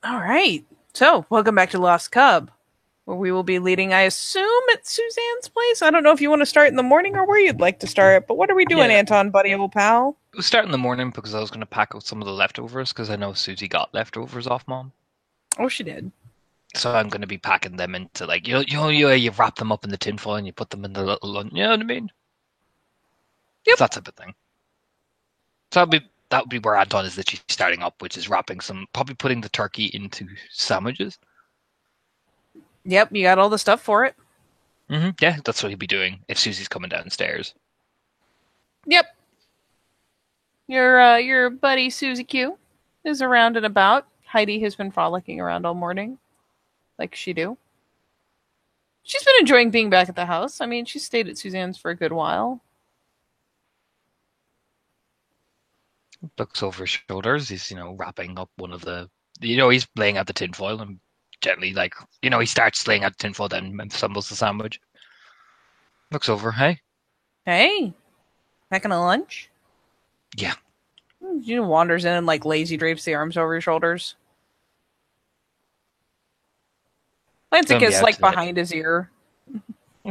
All right. So, welcome back to Lost Cub, where we will be leading, I assume, at Suzanne's place. I don't know if you want to start in the morning or where you'd like to start, but what are we doing, Yeah, Anton, buddy, old pal? we'll start in the morning because I was going to pack out some of the leftovers because I know Susie got leftovers off mom. Oh, she did. So I'm going to be packing them into like you wrap them up in the tinfoil and you put them in the little lunch. You know what I mean? It's Yep. that type of thing. So that would be where Anton is literally starting up, which is wrapping some, probably putting the turkey into sandwiches. Yep, you got all the stuff for it. Yeah, that's what he'd be doing if Susie's coming downstairs. Yep. Your buddy Susie Q is around and about. Heidi has been frolicking around all morning, like she do. She's been enjoying being back at the house. I mean, she stayed at Suzanne's for a good while. Looks over his shoulders. He's wrapping up one of the. He's laying out the tinfoil and gently he starts laying out the tinfoil, then assembles the sandwich. Looks over. Hey, Hey, packing a lunch? yeah, Wanders in and like lazy drapes the arms over your shoulders. Plants a gonna be kiss out like today. behind his ear.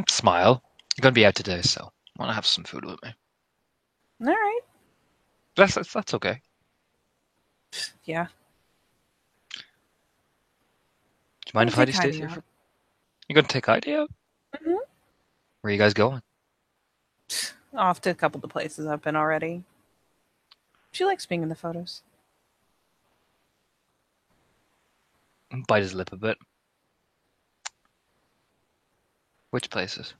Smile. I'm gonna be out today, so I want to have some food with me. All right. That's okay. Yeah. Do you mind We'll if take Heidi stays Heidi here out. for? You gonna take Heidi out? Mm-hmm. Where are you guys going? Off to a couple of the places I've been already. She likes being in the photos. Bite his lip a bit. Which places?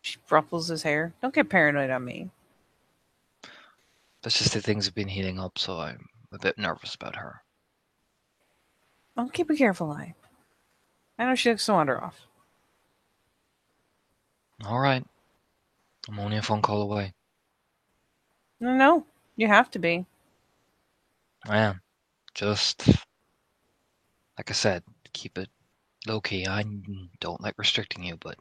She ruffles his hair. Don't get paranoid on me. That's just the things have been heating up, so I'm a bit nervous about her. I'll keep a careful eye. I know she likes to wander off. All right, I'm only a phone call away. No, no, you have to be. I am. Just like I said, keep it low key. I don't like restricting you, but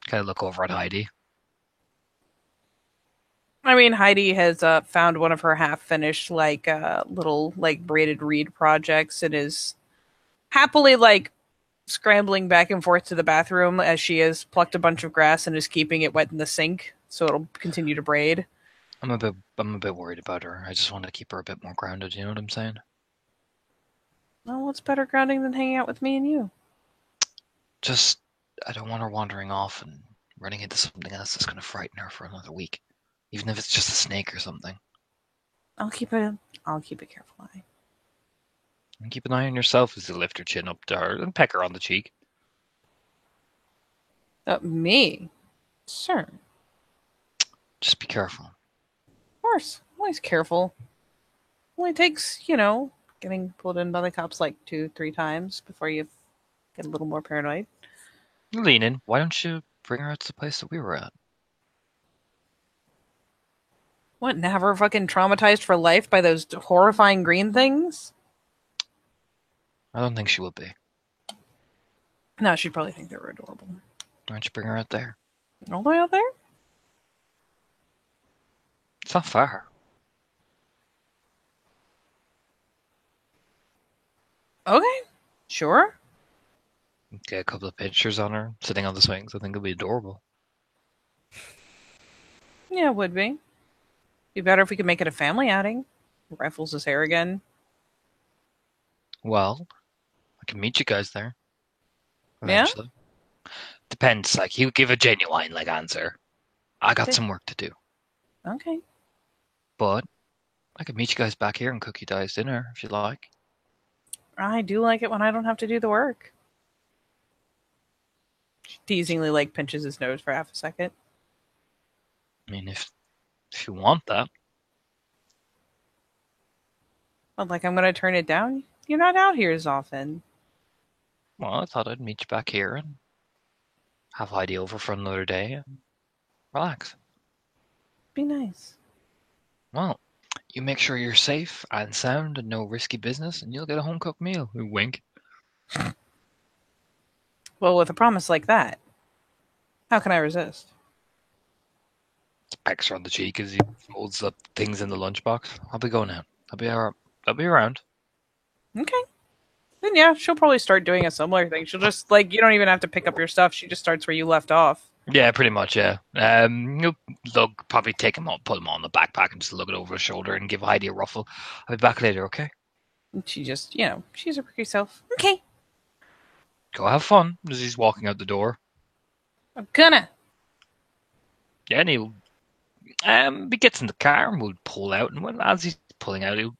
kind of look over at Heidi. I mean, Heidi has found one of her half-finished, like, little, like, braided reed projects and is happily, like, scrambling back and forth to the bathroom as she has plucked a bunch of grass and is keeping it wet in the sink so it'll continue to braid. I'm a bit worried about her. I just want to keep her a bit more grounded. You know what I'm saying? Well, what's better grounding than hanging out with me and you? Just I don't want her wandering off and running into something else that's going to frighten her for another week, even if it's just a snake or something. I'll keep it. I'll keep a careful eye. And keep an eye on yourself as you lift her chin up to her and peck her on the cheek. Me, sir. Of Just be careful. course, always careful. Only takes, getting pulled in by the cops like 2, 3 times before you get a little more paranoid. Lean in. Why don't you bring her out to the place that we were at? What? Never fucking traumatized for life by those horrifying green things? I don't think she will be. No, she'd probably think they were adorable. Why don't you bring her out there? All the way out there? It's not far. Okay, sure. Get a couple of pictures on her sitting on the swings. I think it'll be adorable. Yeah, it would be. Be better if we could make it a family outing. Rifles his hair again. Well, I can meet you guys there Yeah? eventually. Depends. Like he'll give a genuine answer. I got Okay. some work to do, Okay. but I could meet you guys back here and cook you guys dinner if you like. I do like it when I don't have to do the work. She teasingly like pinches his nose for half a second. I mean, if you want that. But like I'm gonna turn it down. You're not out here as often. Well, I thought I'd meet you back here and have Heidi over for another day and relax. Be nice. Well, you make sure you're safe and sound and no risky business, and you'll get a home cooked meal. Wink. Well, with a promise like that, how can I resist? Pecks her on the cheek as he folds up things in the lunchbox. I'll be going out. I'll be around. Okay. Then yeah, she'll probably start doing a similar thing. She'll just like you don't even have to pick up your stuff. She just starts where you left off. Yeah, pretty much. Yeah. You'll look probably take him on, put him on the backpack, and just look it over his shoulder and give Heidi a ruffle. I'll be back later. Okay. And she just, she's her pretty self. Okay, Go have fun. As he's walking out the door. I'm gonna. Yeah, and he gets in the car and we'll pull out. And as he's pulling out, he'll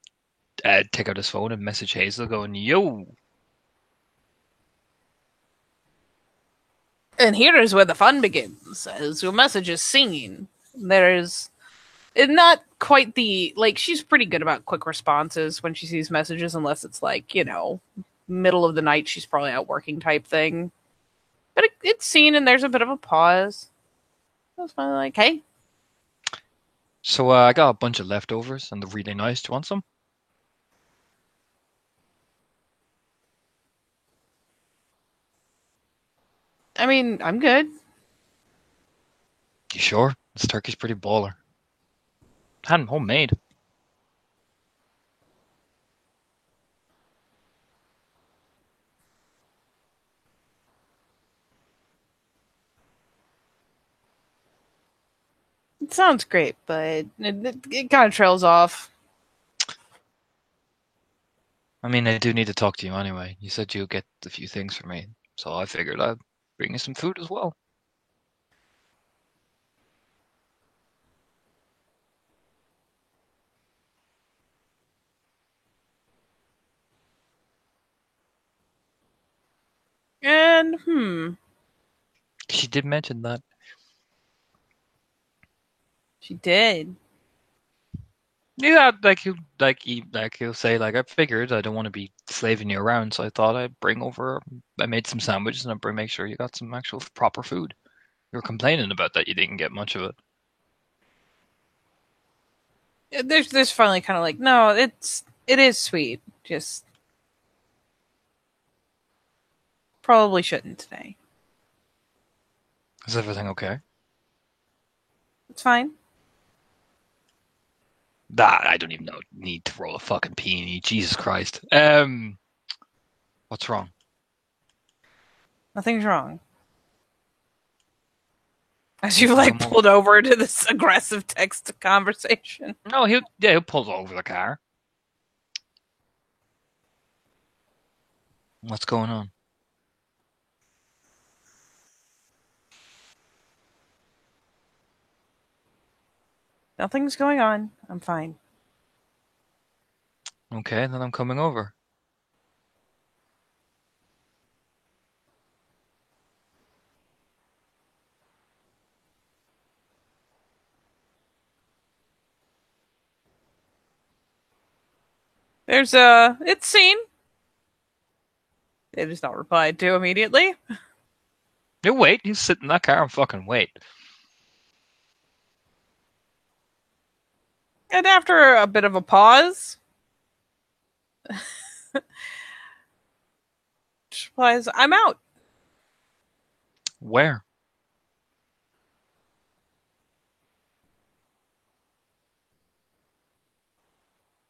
take out his phone and message Hazel, going, "Yo." And here is where the fun begins, as your message is seen. There's not quite the like she's pretty good about quick responses when she sees messages, unless it's like middle of the night. She's probably out working type thing. But it's seen, and there's a bit of a pause. I was finally like, "Hey, So I got a bunch of leftovers, and they're really nice. Do you want some? I mean, I'm good." You sure? This turkey's pretty baller. Had 'em homemade. It sounds great, but it kind of trails off. I mean, I do need to talk to you anyway. You said you'll get a few things for me, so I figured I'd bring you some food as well. And She did mention that. she did. Yeah, he'll say I figured I don't want to be slaving you around, so I thought I'd bring over. I made some sandwiches and make sure you got some actual proper food. You were complaining about that you didn't get much of it. There's finally kind of like, no, it is sweet. Just probably shouldn't today. Is everything okay? It's fine. That I don't even need to roll a fucking peony. Jesus Christ. What's wrong? Nothing's wrong. As you like pulled over to this aggressive text conversation. No, he'll pull over the car. What's going on? Nothing's going on. I'm fine. Okay, then I'm coming over. There's it's seen. It is not replied to immediately. You wait. You sit in that car and fucking wait. And after a bit of a pause, she replies, "I'm out." Where?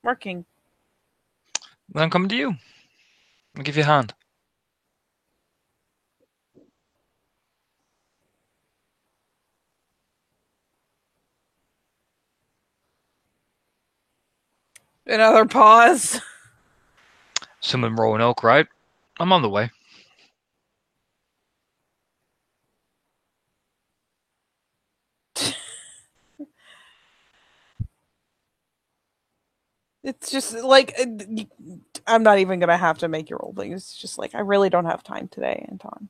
Working. Then I'm coming to you. I'll give you a hand. Another pause. Assuming Roanoke, right? I'm on the way. It's just like I'm not even gonna have to make your old thing. It's just like I really don't have time today, Anton.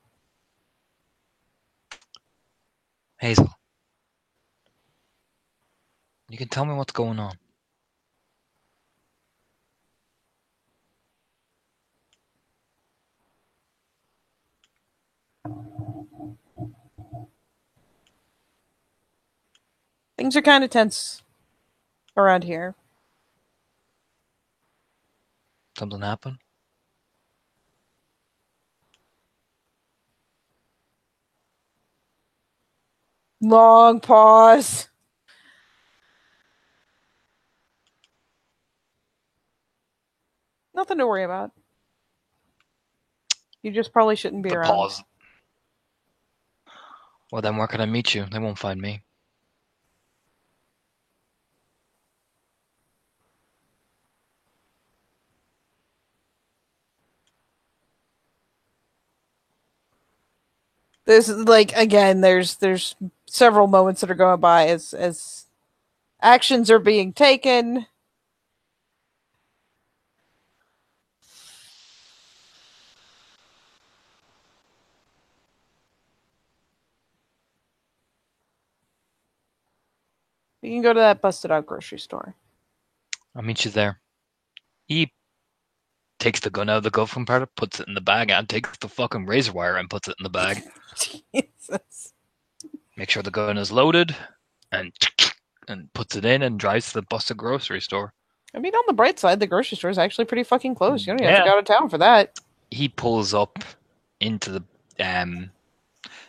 Hazel, you can tell me what's going on. Things are kind of tense around here. Something happened? Long pause. Nothing to worry about. You just probably shouldn't be The around. pause. Well, then where can I meet you? They won't find me. This is like again. There's several moments that are going by as actions are being taken. You can go to that busted out grocery store. I'll meet you there. He takes the gun out of the glove compartment, puts it in the bag, and takes the fucking razor wire and puts it in the bag. Jesus. Make sure the gun is loaded, and puts it in and drives to the busted grocery store. I mean, on the bright side, the grocery store is actually pretty fucking close. You don't even have Yeah. to go to town for that. He pulls up into the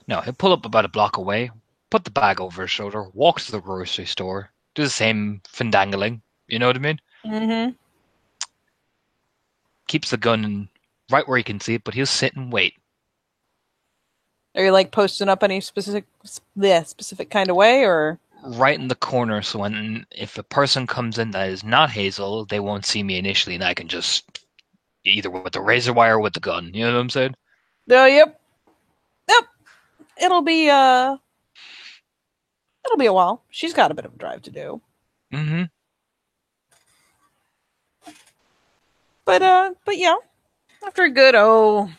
no, he'll pull up about a block away, put the bag over his shoulder, walk to the grocery store, do the same findangling. You know what I mean? Mm-hmm. Keeps the gun right where he can see it, but he'll sit and wait. Are you like posting up any specific kind of way, or Right in the corner, so if a person comes in that is not Hazel, they won't see me initially, and I can just either with the razor wire or with the gun. You know what I'm saying? no? Yep. It'll be a while. She's got a bit of a drive to do. Mm-hmm. But yeah, after a good hour,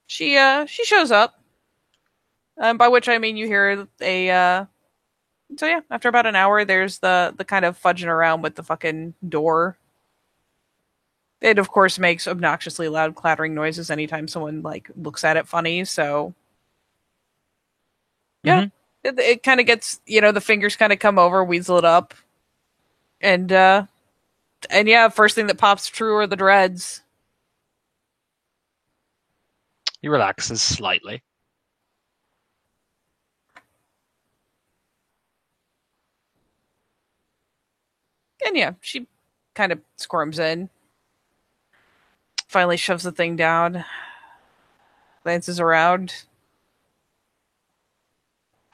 she shows up. By which I mean you hear a so yeah, after about an hour, there's the kind of fudging around with the fucking door. It of course makes obnoxiously loud clattering noises anytime someone like looks at it funny. So yeah, it kind of gets the fingers kind of come over, weasel it up, and yeah, first thing that pops through are the dreads. He relaxes slightly. And yeah, she kind of squirms in. Finally shoves the thing down. Glances around.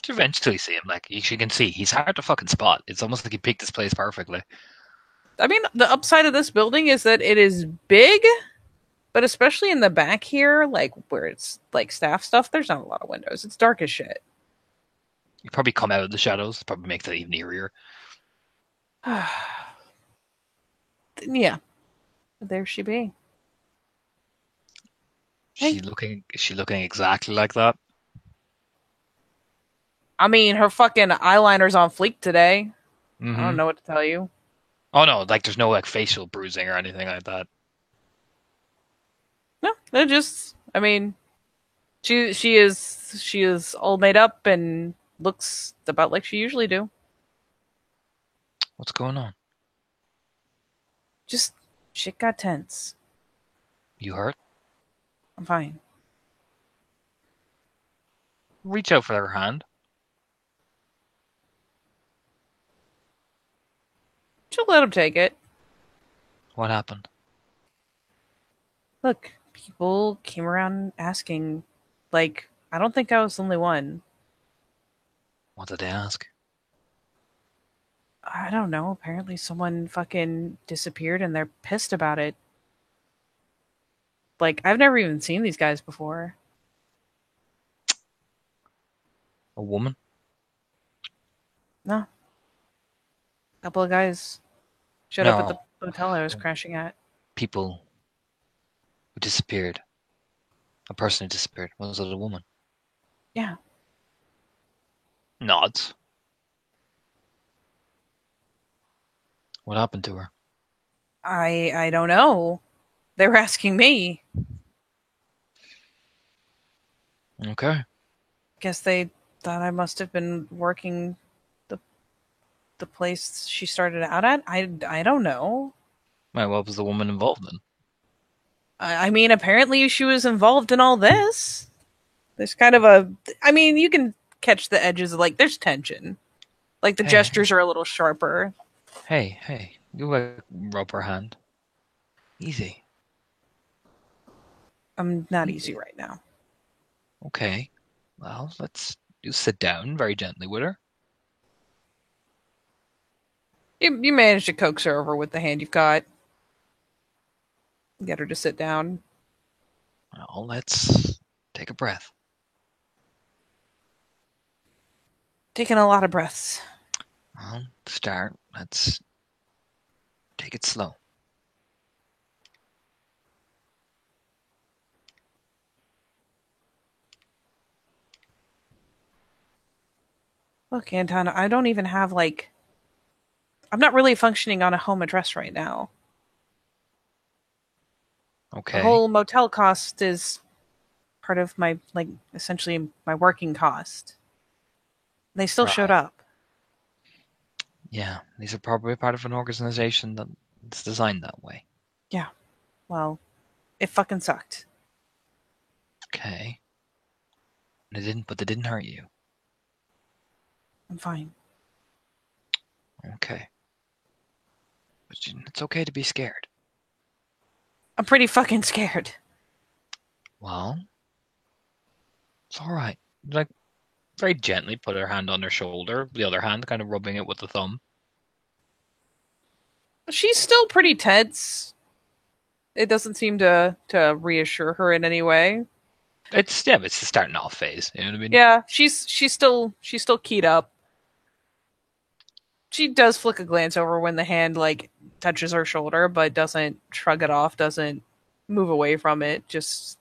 You eventually see him. Like you can see, he's hard to fucking spot. It's almost like he picked this place perfectly. I mean, the upside of this building is that it is big, but especially in the back here, like where it's like staff stuff, there's not a lot of windows. It's dark as shit. You probably come out of the shadows. Probably makes it even eerier. Yeah. There she be. Is she looking exactly like that? I mean, her fucking eyeliner's on fleek today. Mm-hmm. I don't know what to tell you. Oh no, like there's no like facial bruising or anything like that. No, they're just. I mean, she is all made up and looks about like she usually do. What's going on? Just shit got tense. You hurt? I'm fine. Reach out for her hand. She'll let him take it. What happened? Look, people came around asking. Like, I don't think I was the only one. What did they ask? I don't know. Apparently someone fucking disappeared and they're pissed about it. Like, I've never even seen these guys before. A woman? No. A couple of guys showed up at the hotel I was crashing at. People who disappeared. A person who disappeared. Was it a woman? Yeah. Nods. What happened to her? I don't know. They were asking me. Okay. Guess they thought I must have been working the place she started out at. I don't know. Right, what was the woman involved in? I mean, apparently she was involved in all this. There's kind of a. I mean, you can catch the edges of like there's tension. Like the Hey, gestures are a little sharper. hey. You rub her hand. Easy. I'm not easy Easy. right now. Okay. Well, let's you sit down very gently with her. You managed to coax her over with the hand you've got. Get her to sit down. Well, let's take a breath. Taking a lot of breaths. Well, to start, let's take it slow. Look, Anton, I don't even have like I'm not really functioning on a home address right now. The Okay. whole motel cost is part of my like essentially my working cost. They still showed Right. up. Yeah, these are probably part of an organization that's designed that way. Yeah. Well, it fucking sucked. Okay. But they didn't hurt you. I'm fine. Okay. It's okay to be scared. I'm pretty fucking scared. Well, it's all right. Like very gently put her hand on her shoulder, the other hand kind of rubbing it with the thumb. She's still pretty tense. It doesn't seem to reassure her in any way. It's the starting off phase. You know what I mean? Yeah, she's still keyed up. She does flick a glance over when the hand like touches her shoulder, but doesn't shrug it off, doesn't move away from it. Just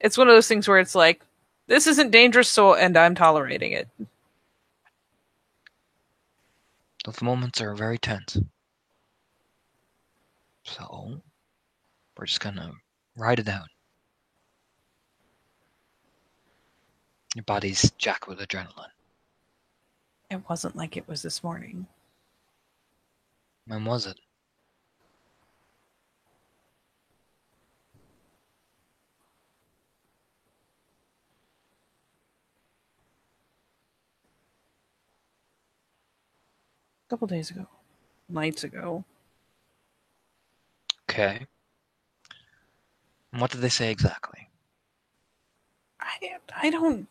it's one of those things where it's like, this isn't dangerous, so and I'm tolerating it. Those moments are very tense. So we're just gonna ride it out. Your body's jacked with adrenaline. It wasn't like it was this morning. When was it? A couple days ago, nights ago. Okay. And what did they say exactly? I don't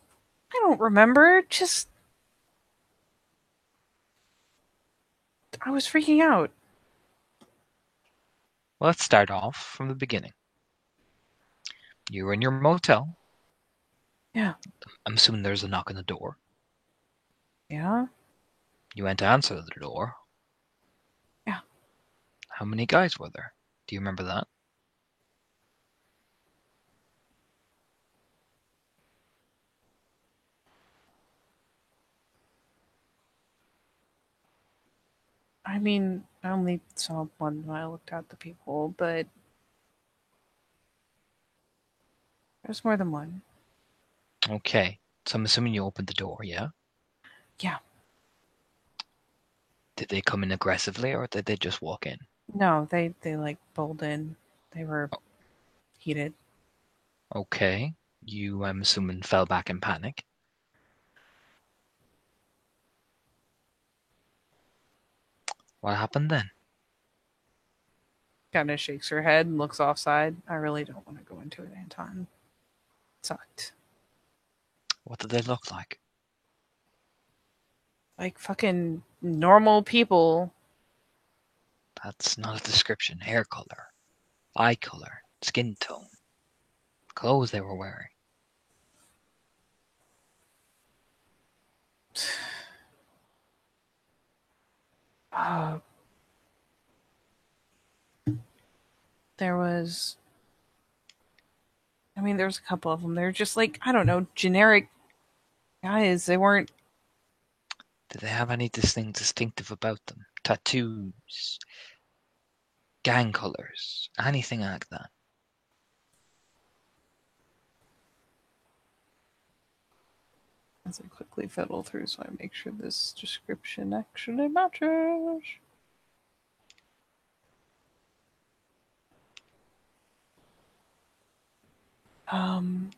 remember. Just I was freaking out. Well, let's start off from the beginning. You were in your motel. Yeah, I'm assuming there's a knock on the door. yeah, You went to answer the door. yeah. How many guys were there? Do you remember that? I mean, I only saw one when I looked at the people, but there's more than one. Okay. So I'm assuming you opened the door, yeah? Yeah. Did they come in aggressively or did they just walk in? No, they like bowled in. They were heated. Okay. You, I'm assuming, fell back in panic. What happened then? Kind of shakes her head and looks offside. I really don't want to go into it, Anton. It sucked. What did they look like? Like fucking normal people. That's not a description. Hair color, eye color, skin tone, clothes they were wearing. Uh, there was. I mean, there's a couple of them. They're just like I don't know, generic guys. They weren't. Did they have anything distinctive about them? Tattoos, gang colors, anything like that? As I quickly fiddle through, so I make sure this description actually matches. Um,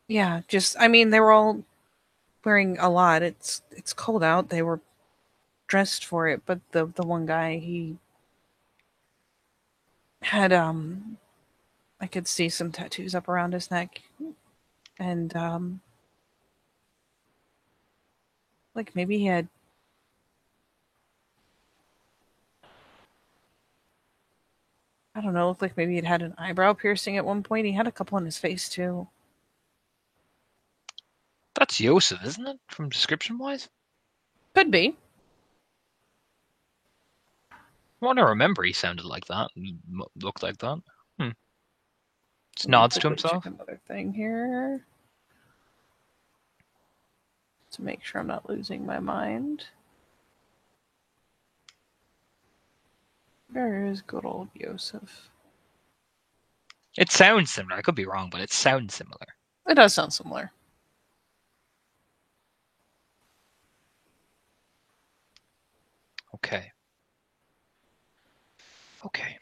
Yeah, just I mean they were all wearing a lot. It's cold out. They were dressed for it, but the one guy he had I could see some tattoos up around his neck and like maybe he had I don't know, looked like maybe he'd had an eyebrow piercing at one point. He had a couple on his face too. That's Yosef, isn't it? From description wise? Could be. I want to remember he sounded like that and looked like that. Hmm. Just Let me nods to quickly check himself. another thing here to make sure I'm not losing my mind. Where is good old Yosef? It sounds similar. I could be wrong, but it sounds similar. It does sound similar. Okay. Okay.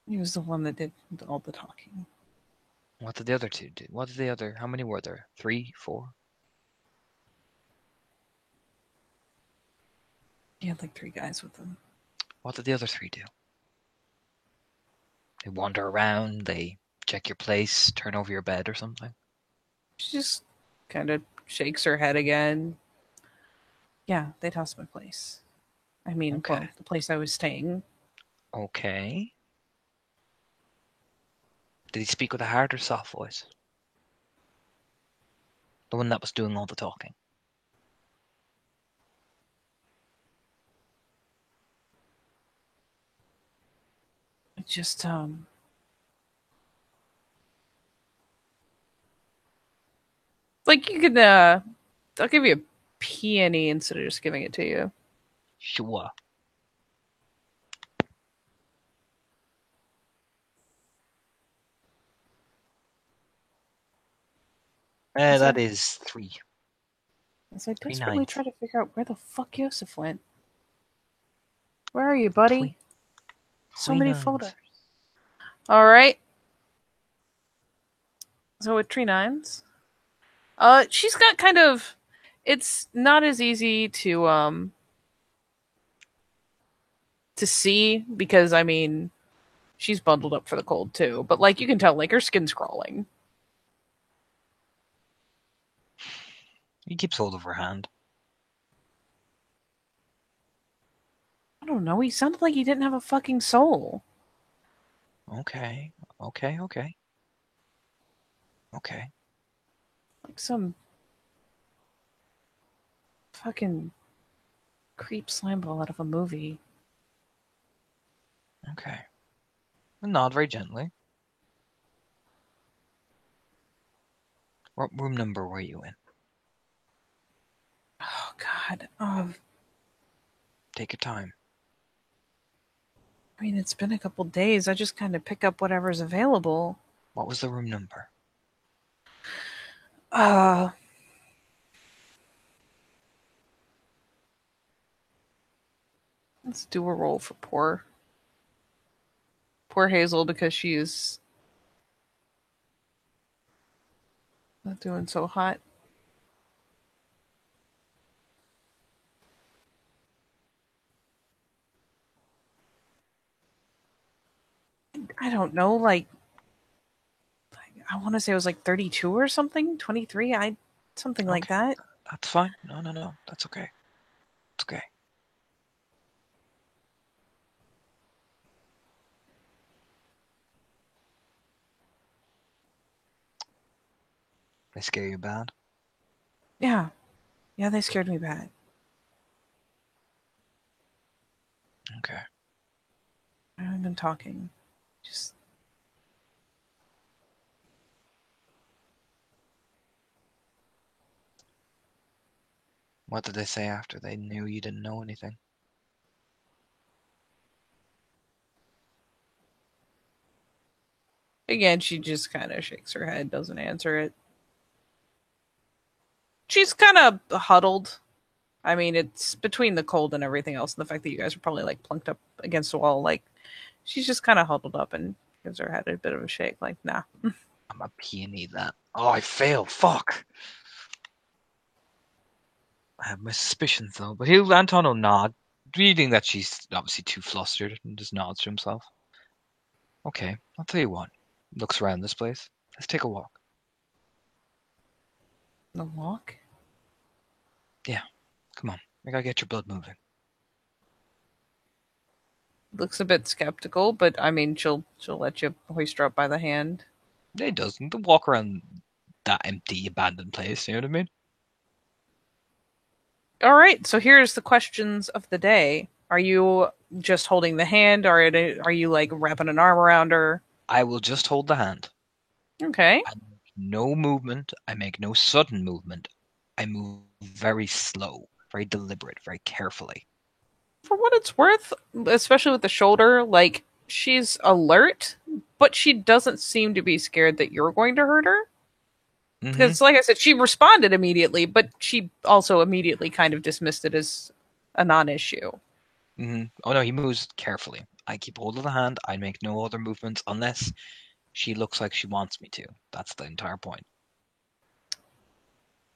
He was the one that did all the talking. What did the other two do? What did the other? How many were there? 3, 4? He had like 3 guys with him. What did the other 3 do? They wander around. They check your place, turn over your bed or something. She just kind of shakes her head again. Yeah, they tossed my place. I mean, Okay. well, the place I was staying. Okay. Did he speak with a hard or soft voice? The one that was doing all the talking. It just like you could I'll give you a peony instead of just giving it to you. Sure. As I, That is 3. as I 3 desperately nines. try to figure out where the fuck Yosef went. Where are you, Three, buddy? So three many nines. photos. All right. So with tree nines, she's got kind of. It's not as easy to see because I mean she's bundled up for the cold too. But like you can tell, like her skin's crawling. He keeps hold of her hand. I don't know. He sounded like he didn't have a fucking soul. Okay. Okay. Okay. Okay. Like some fucking creep slime ball out of a movie. Okay. And nod very gently. What room number were you in? Oh God. Take your time. I mean, it's been a couple days. I just kind of pick up whatever's available. What was the room number? Uh, let's do a roll for poor Hazel because she's not doing so hot. I don't know, like I want to say it was like 32 or something, 23. I something like Okay. that. That's fine. No, no, no. That's okay. It's okay. They scare you bad? Yeah, yeah, they scared me bad. Okay. I haven't been talking. Just What did they say after they knew you didn't know anything? again, she just kind of shakes her head, doesn't answer it. She's kind of huddled. I mean, it's between the cold and everything else, and the fact that you guys are probably like plunked up against a wall. Like She's just kind of huddled up and gives her head a bit of a shake, like, nah. I'm a peony that. Oh, I failed. Fuck. I have my suspicions though, but Anton will nod, reading that she's obviously too flustered, and just nods to himself. Okay, I'll tell you what. Looks around this place. Let's take a walk. The walk? Yeah, come on. I gotta get your blood moving. Looks a bit skeptical, but I mean, she'll let you hoist her up by the hand. It doesn't. The walk around that empty, abandoned place. You know what I mean? All right, so here's the questions of the day. Are you just holding the hand, or are you like wrapping an arm around her? I will just hold the hand. Okay. I make no movement. I make no sudden movement. I move very slow, very deliberate, very carefully. For what it's worth, especially with the shoulder, like she's alert, but she doesn't seem to be scared that you're going to hurt her. Because, like I said, she responded immediately, but she also immediately kind of dismissed it as a non-issue. Oh no, he moves carefully. I keep hold of the hand. I make no other movements unless she looks like she wants me to. That's the entire point.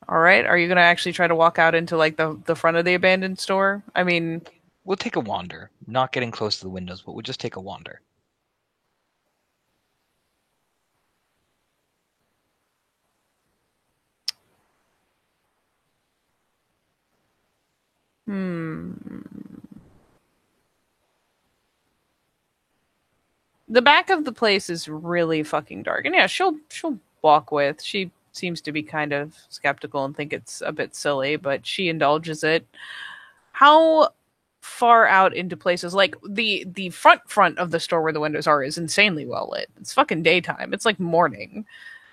All right, are you going to actually try to walk out into like the front of the abandoned store? I mean, we'll take a wander. Not getting close to the windows, but we'll just take a wander. The back of the place is really fucking dark, and yeah, she'll walk with. She seems to be kind of skeptical and think it's a bit silly, but she indulges it. How far out into places like the front of the store where the windows are is insanely well lit. It's fucking daytime. It's like morning.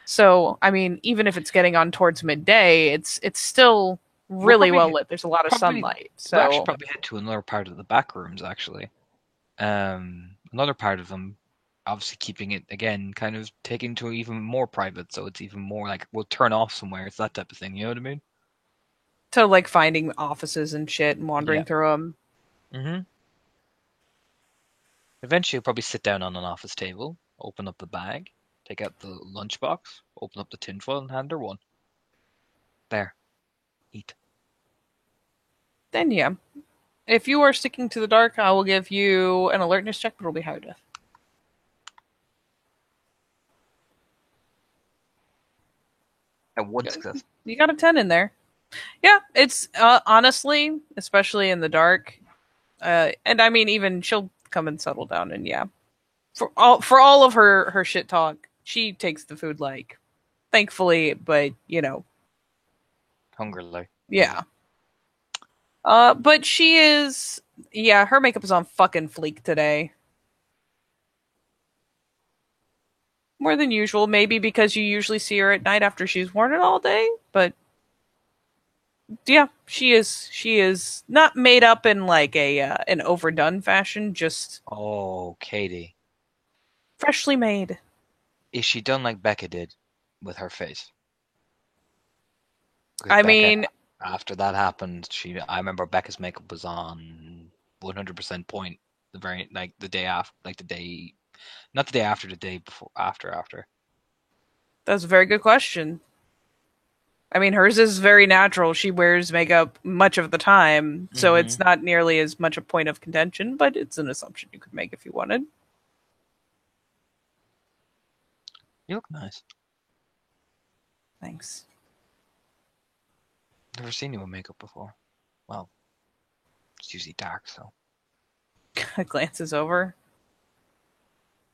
So I mean, even if it's getting on towards midday, it's still really well lit. There's a lot of sunlight. So we'll actually probably head to another part of the back rooms. Actually, another part of them, obviously keeping it again, kind of taking to even more private, so it's even more like we'll turn off somewhere. It's that type of thing. You know what I mean? To like finding offices and shit and wandering through them. Eventually, you'll probably sit down on an office table, open up the bag, take out the lunchbox, open up the tinfoil, and hand her one. There. Eat. Then yeah. If you are sticking to the dark, I will give you an alertness check, but it'll be hard. And one success. You got a 10 in there. Yeah, it's honestly, especially in the dark, and I mean, even she'll come and settle down, and yeah, for all of her shit talk, she takes the food like thankfully, but you know, hungrily. Yeah. But she is, yeah, her makeup is on fucking fleek today. More than usual, maybe because you usually see her at night after she's worn it all day, but yeah, she is not made up in like a an overdone fashion, just Katie. Freshly made. Is she done like Becca did with her face? I mean, after that happened, I remember Becca's makeup was on 100% point the very like the day after, like the day, not the day after, the day before, after. That's a very good question. I mean, hers is very natural. She wears makeup much of the time, so it's not nearly as much a point of contention, but it's an assumption you could make if you wanted. You look nice. Thanks. Never seen you in makeup before. Well, it's usually dark, so. Glances over.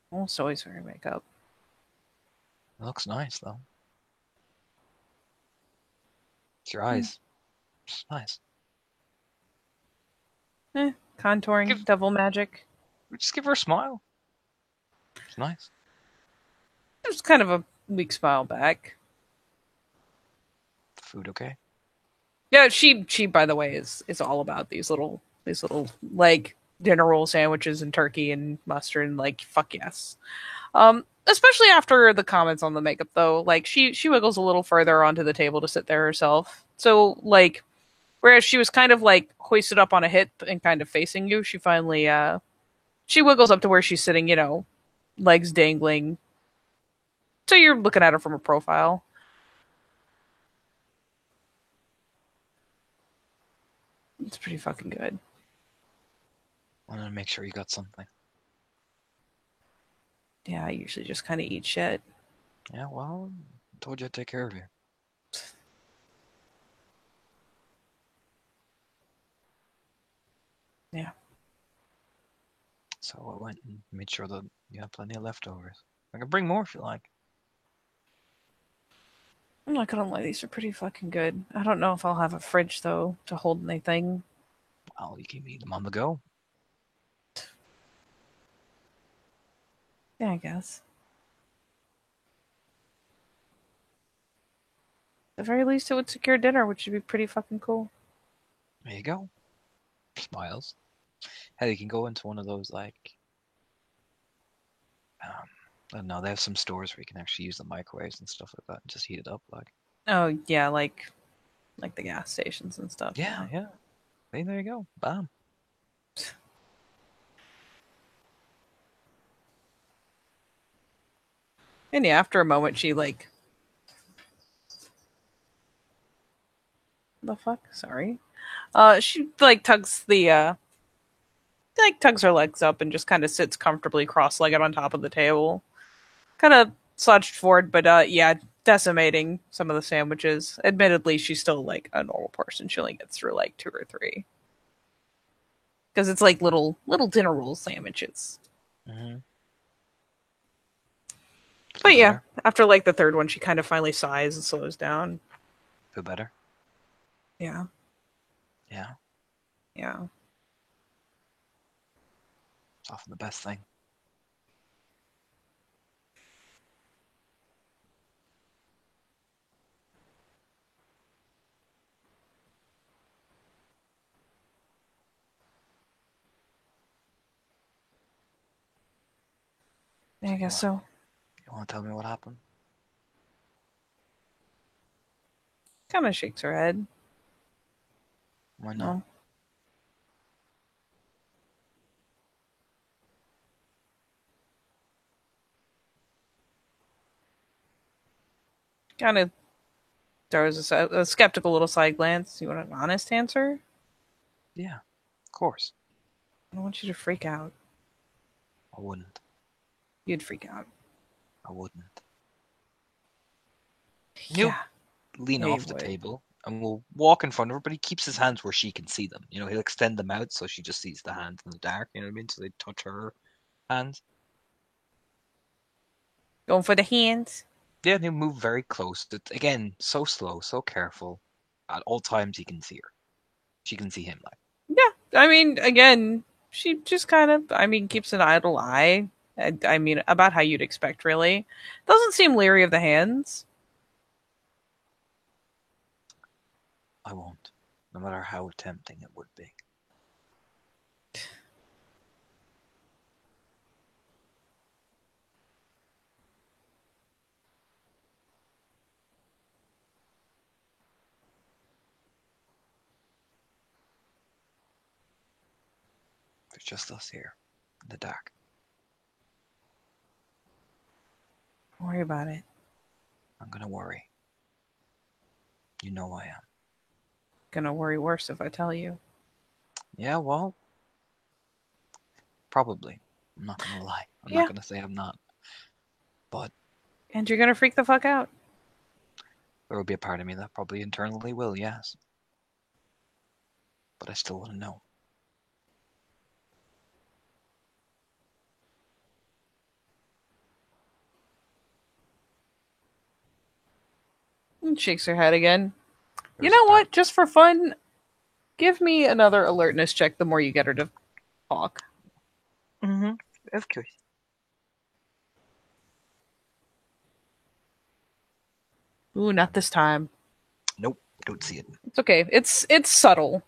Almost always wearing makeup. It looks nice, though. It's your eyes. It's nice. Contouring, devil magic. Just give her a smile. It's nice. There's kind of a weak smile back. Food okay? Yeah, she by the way is all about these little like dinner roll sandwiches and turkey and mustard and like fuck yes. Especially after the comments on the makeup though, like she wiggles a little further onto the table to sit there herself. So like whereas she was kind of like hoisted up on a hip and kind of facing you, she finally She wiggles up to where she's sitting, legs dangling. So you're looking at her from a profile. It's pretty fucking good. I want to make sure you got something. Yeah, I usually just kind of eat shit. Yeah, well, I told you I'd take care of you. Yeah. So I went and made sure that you have plenty of leftovers. I can bring more if you like. I'm not gonna lie, these are pretty fucking good. I don't know if I'll have a fridge though to hold anything. Well, you can eat them on the go. Yeah, I guess. At the very least, it would secure dinner, which would be pretty fucking cool. There you go. Smiles. Hell, you can go into one of those I don't know. They have some stores where you can actually use the microwaves and stuff like that and just heat it up. Oh yeah, like the gas stations and stuff. Yeah, yeah. Hey, there you go. Bam. And yeah, after a moment, she the fuck. Sorry. She tugs her legs up and just kind of sits comfortably cross-legged on top of the table. Kind of slouched forward, but yeah, decimating some of the sandwiches. Admittedly, she's still like a normal person. She only gets through like two or three because it's like little dinner roll sandwiches. Mm-hmm. But yeah, Better? after like the third one, she kind of finally sighs and slows down. Feel better? Yeah, Yeah. yeah. It's often the best thing. I guess so. You want to tell me what happened? Kind of shakes her head. Why not? No. Kind of throws a skeptical little side glance. You want an honest answer? Yeah, of course. I don't want you to freak out. I wouldn't. You'd freak out. I wouldn't. He'll Yeah. lean Yeah, you off the would. table and will walk in front of her, but he keeps his hands where she can see them. He'll extend them out so she just sees the hands in the dark, you know what I mean? So they touch her hands. Going for the hands. Yeah, and he'll move very close. Again, so slow, so careful. At all times, he can see her. She can see him, Yeah. I mean, again, she just kind of, keeps an idle eye. I mean, about how you'd expect, really. Doesn't seem leery of the hands. I won't, no matter how tempting it would be. There's just us here, in the dark. Don't worry about it. I'm gonna worry. You know I am. Gonna worry worse if I tell you. Yeah, well, probably. I'm not gonna lie. I'm not Yeah. gonna say I'm not. But And you're gonna freak the fuck out. there will be a part of me that probably internally will, yes. But I still want to know. And shakes her head again. You There's a know part. what? Just for fun, give me another alertness check the more you get her to talk. Mm-hmm. Of course. Ooh, not this time. Nope, don't see it. It's okay. It's subtle.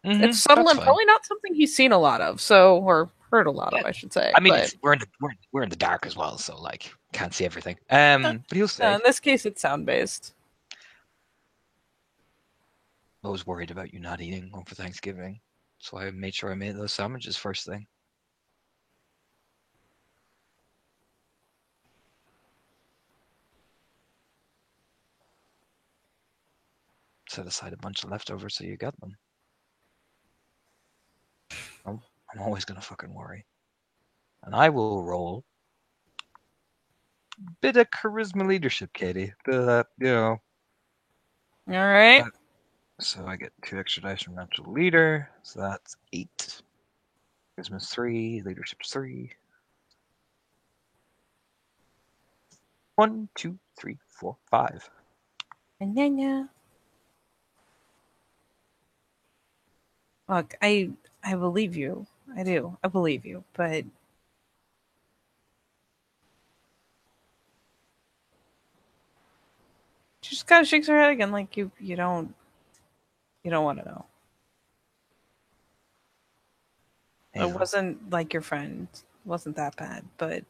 It's subtle That's and fine. probably not something he's seen a lot of, so or heard a lot Yeah. of, I should say. I mean, But it's we're in the dark as well, so can't see everything. But he'll in say, this case, it's sound based. I was worried about you not eating over Thanksgiving, so I made sure I made those sandwiches first thing. set aside a bunch of leftovers so you get them. I'm always gonna fucking worry. And I will roll a bit of charisma leadership, Katie. All right. So I get 2 extra dice from natural leader, so that's 8. Charisma's 3, leadership's 3. 1, 2, 3, 4, 5. Look, I believe you. I do. I believe you, but she just kind of shakes her head again, like you don't want to know. It Hazel. wasn't like your friend. It wasn't that bad, but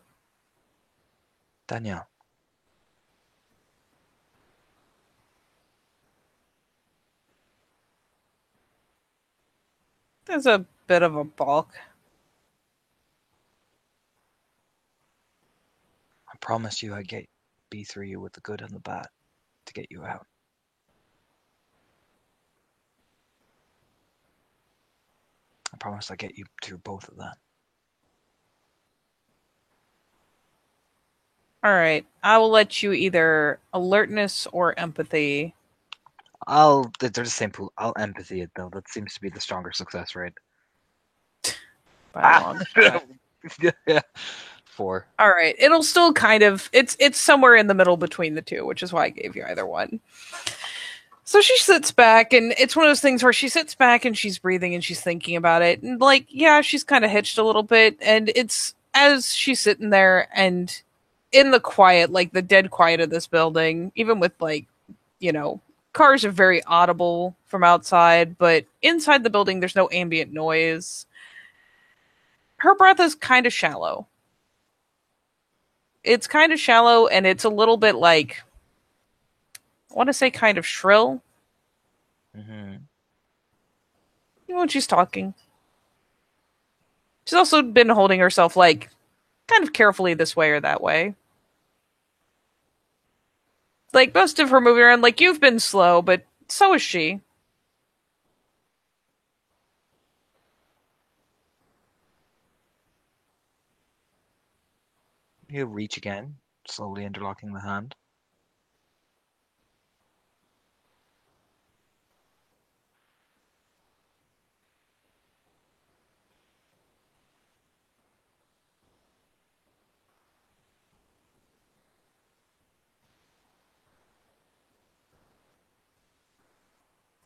Danielle. there's a bit of a balk. I promised you I'd be through you with the good and the bad to get you out. I promised I'd get you through both of that. All right, I will let you either alertness or empathy. They're the same pool. I'll empathy it though. That seems to be the stronger success rate. By a long shot. Yeah. 4. All right, it'll still kind of it's somewhere in the middle between the two, which is why I gave you either one. So she sits back, and it's one of those things where she sits back and she's breathing and she's thinking about it, and like, yeah, she's kind of hitched a little bit, and it's as she's sitting there and in the quiet, like the dead quiet of this building, even with like, you know, cars are very audible from outside, but inside the building there's no ambient noise. Her breath is kind of shallow. It's kind of shallow, and it's a little bit like, I want to say kind of shrill. Mm-hmm. You know, when she's talking. She's also been holding herself like kind of carefully this way or that way. Like most of her moving around, like you've been slow, but so is she. You reach again, slowly interlocking the hand.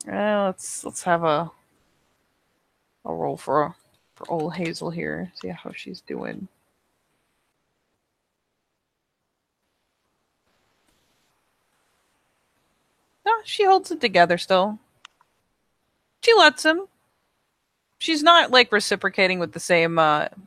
Let's have a roll for old Hazel here. See how she's doing. No, she holds it together still. She lets him. She's not like reciprocating with the same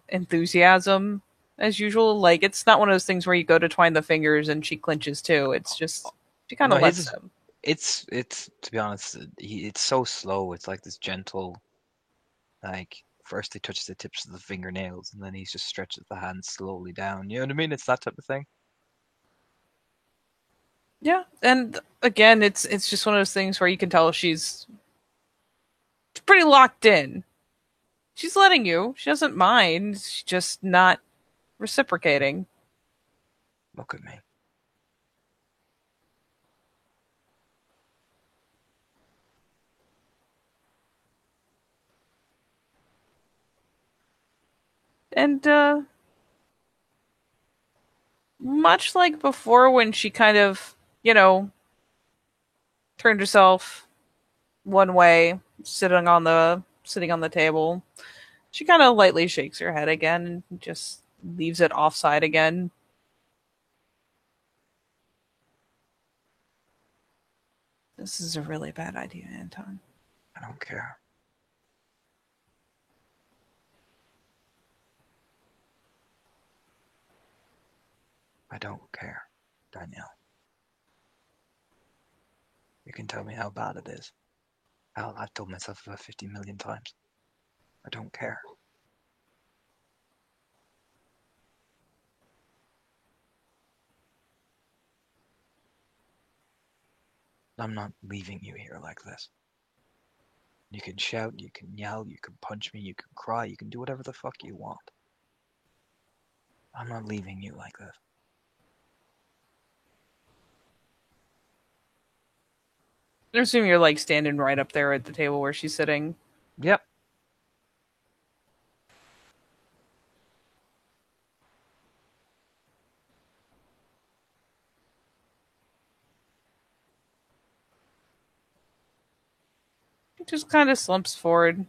enthusiasm as usual. Like it's not one of those things where you go to twine the fingers and she clinches too. It's just she kind No, of lets him. it's to be honest, it's so slow. It's like this gentle, like first he touches the tips of the fingernails and then he just stretches the hand slowly down. You know what I mean? It's that type of thing. Yeah, and again, it's just one of those things where you can tell she's pretty locked in. She's letting you. She doesn't mind. She's just not reciprocating. Look at me. And much like before when she kind of, you know, turned herself one way, sitting on the table, she kind of lightly shakes her head again and just leaves it offside again. This is a really bad idea, Anton. I don't care. I don't care, Danielle. You can tell me how bad it is. Hell, I've told myself about 50 million times. I don't care. I'm not leaving you here like this. You can shout, you can yell, you can punch me, you can cry, you can do whatever the fuck you want. I'm not leaving you like this. I assume you're like standing right up there at the table where she's sitting. Yep. He just kind of slumps forward.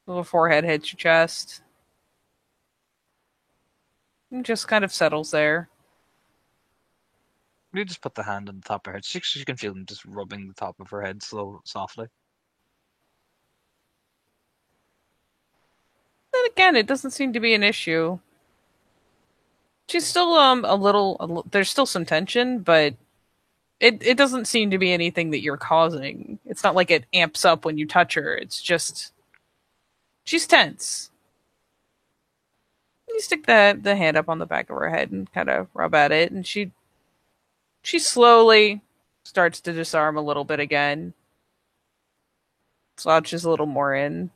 Little forehead hits your chest. And just kind of settles there. You just put the hand on the top of her head. She can feel him just rubbing the top of her head softly. And again, it doesn't seem to be an issue. She's still there's still some tension, but it doesn't seem to be anything that you're causing. It's not like it amps up when you touch her. It's just she's tense. You stick the hand up on the back of her head and kind of rub at it, and she slowly starts to disarm a little bit again. Slouches a little more in.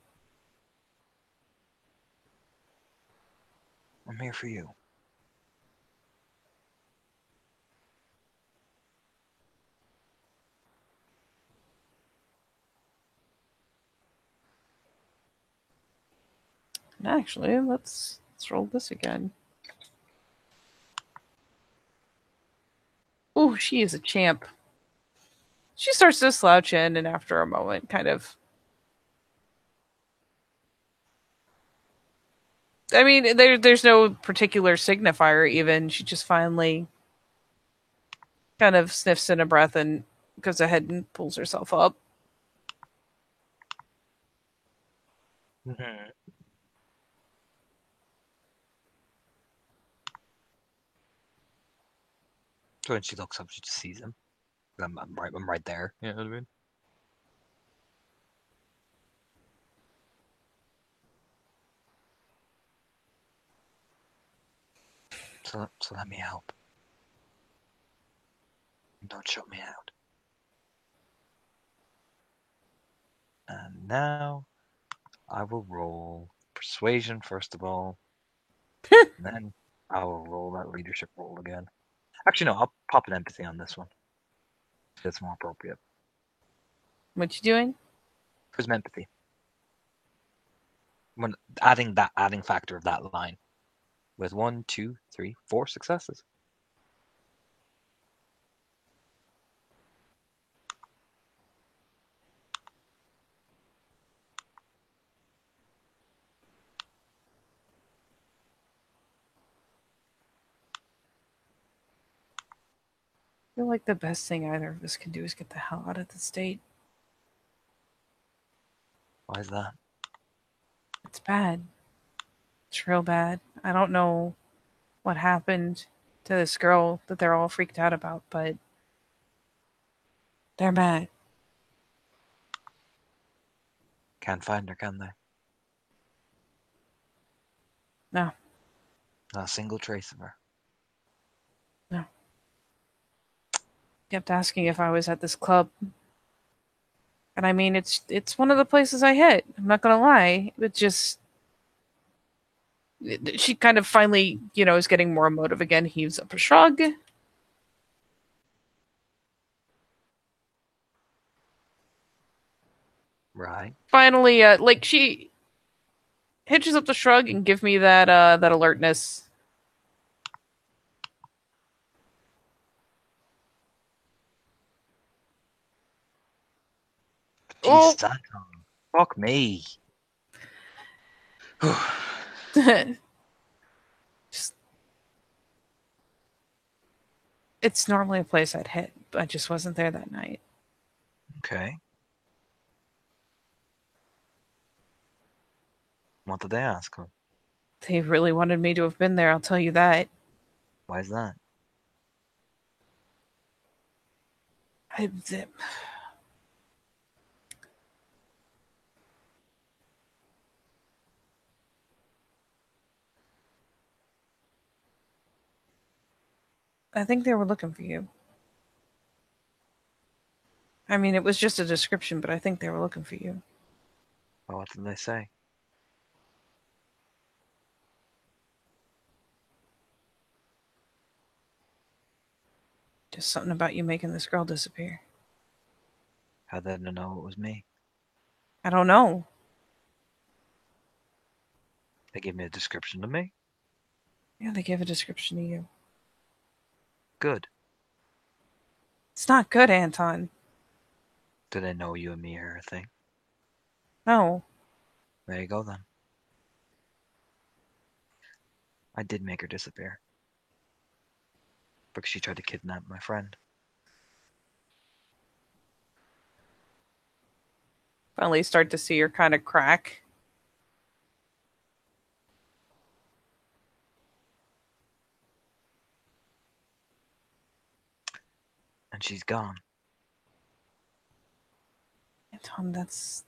I'm here for you. Actually, let's roll this again. Ooh, she is a champ. She starts to slouch in, and after a moment, kind of. I mean, there's no particular signifier. Even she just finally kind of sniffs in a breath and goes ahead and pulls herself up. Mm-hmm. So when she looks up, she just sees him. I'm right there. You know what I mean? So let me help. Don't shut me out. And now I will roll persuasion first of all, and then I will roll that leadership roll again. Actually, no, I'll pop an empathy on this one. It's more appropriate. What you doing? Prism empathy. When adding factor of that line with 1, 2, 3, 4 successes. I feel like the best thing either of us can do is get the hell out of the state. Why is that? It's bad. It's real bad. I don't know what happened to this girl that they're all freaked out about, but they're mad. Can't find her, can they? No, Not a single trace of her. no. Kept asking if I was at this club. And I mean, it's one of the places I hit. I'm not gonna lie. It just she kind of finally, is getting more emotive again. Heaves up a shrug. Right. Finally, like she hitches up the shrug and give me that alertness. Jesus, Oh, that fuck me. just, it's normally a place I'd hit. But I just wasn't there that night. Okay. What did they ask her? They really wanted me to have been there. I'll tell you that. Why is that? I, I think they were looking for you. I mean, it was just a description, but I think they were looking for you. Well, what did they say? Just something about you making this girl disappear. How did they know it was me? I don't know. They gave me a description of me. Yeah, they gave a description to you. Good. It's not good, Anton. Do they know you and me are a thing? No. There you go then. I did make her disappear. Because she tried to kidnap my friend. Finally start to see her kind of crack. And she's gone. Anton, that's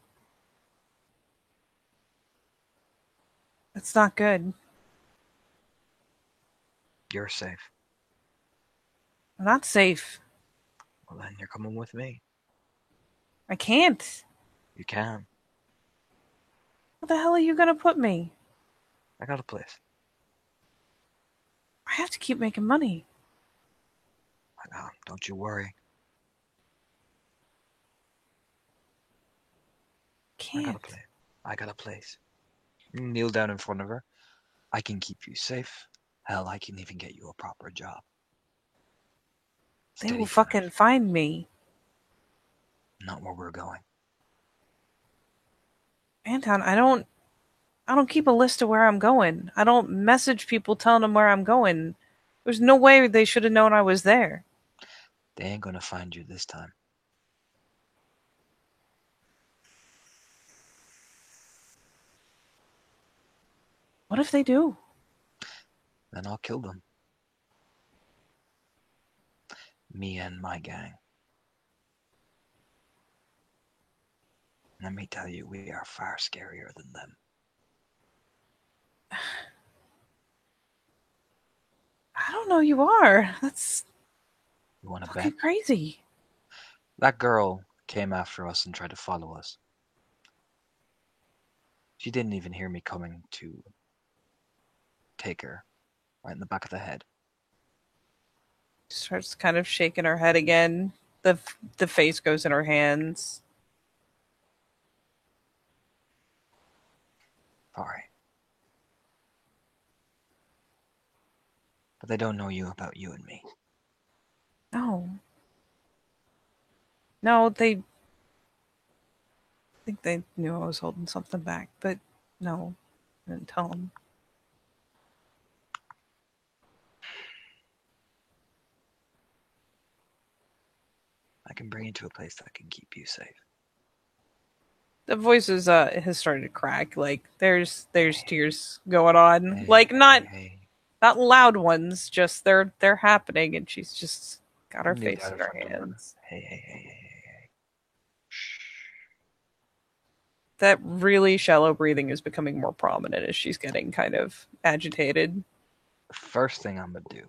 not good. You're safe. I'm not safe. Well, then you're coming with me. I can't. You can. Where the hell are you gonna put me? I got a place. I have to keep making money. Don't you worry. Can't. I got a place. You kneel down in front of her. I can keep you safe. Hell, I can even get you a proper job. They Steady will fucking cash. find me. Not where we're going. Anton, I don't keep a list of where I'm going. I don't message people telling them where I'm going. There's no way they should have known I was there. They ain't gonna find you this time. What if they do? Then I'll kill them. Me and my gang. Let me tell you, we are far scarier than them. I don't know you are. That's You wanna fucking bet? crazy. That girl came after us and tried to follow us. She didn't even hear me coming to take her right in the back of the head. Starts kind of shaking her head again. The face goes in her hands. Sorry. But they don't know you about you and me. No. No, I think they knew I was holding something back, but no, I didn't tell them. I can bring you to a place that can keep you safe. The voice has started to crack. Like there's tears going on. Hey, Like not hey, loud ones, just they're happening, and she's just got her kneel face down in in her front of her. hands. Hey. Shh. That really shallow breathing is becoming more prominent as she's getting kind of agitated. The first thing I'm gonna do,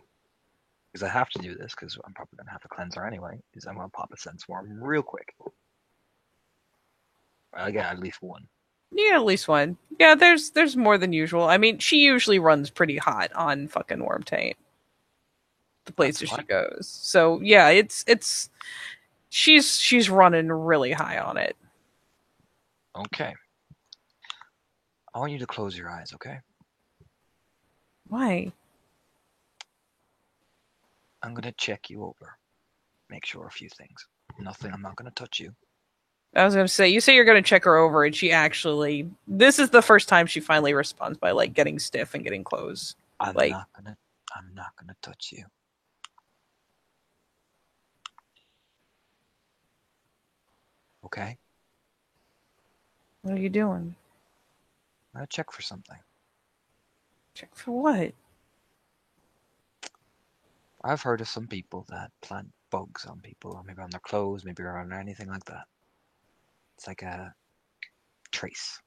because I have to do this, because I'm probably gonna have to cleanse her anyway, is I'm gonna pop a sense worm real quick. I'll get at least one. Yeah, at least one. Yeah, there's more than usual. I mean, she usually runs pretty hot on fucking Worm Taint. The places she goes. So yeah, it's she's running really high on it. Okay. I want you to close your eyes, okay? Why? I'm gonna check you over. Make sure a few things. Nothing, I'm not gonna touch you. I was gonna say, you say you're gonna check her over, and she actually this is the first time she finally responds by like getting stiff and getting close. I'm Like not gonna touch you. Okay? what are you doing? I'm gonna check for something. Check for what? I've heard of some people that plant bugs on people, or maybe on their clothes, maybe on anything like that. It's like a trace.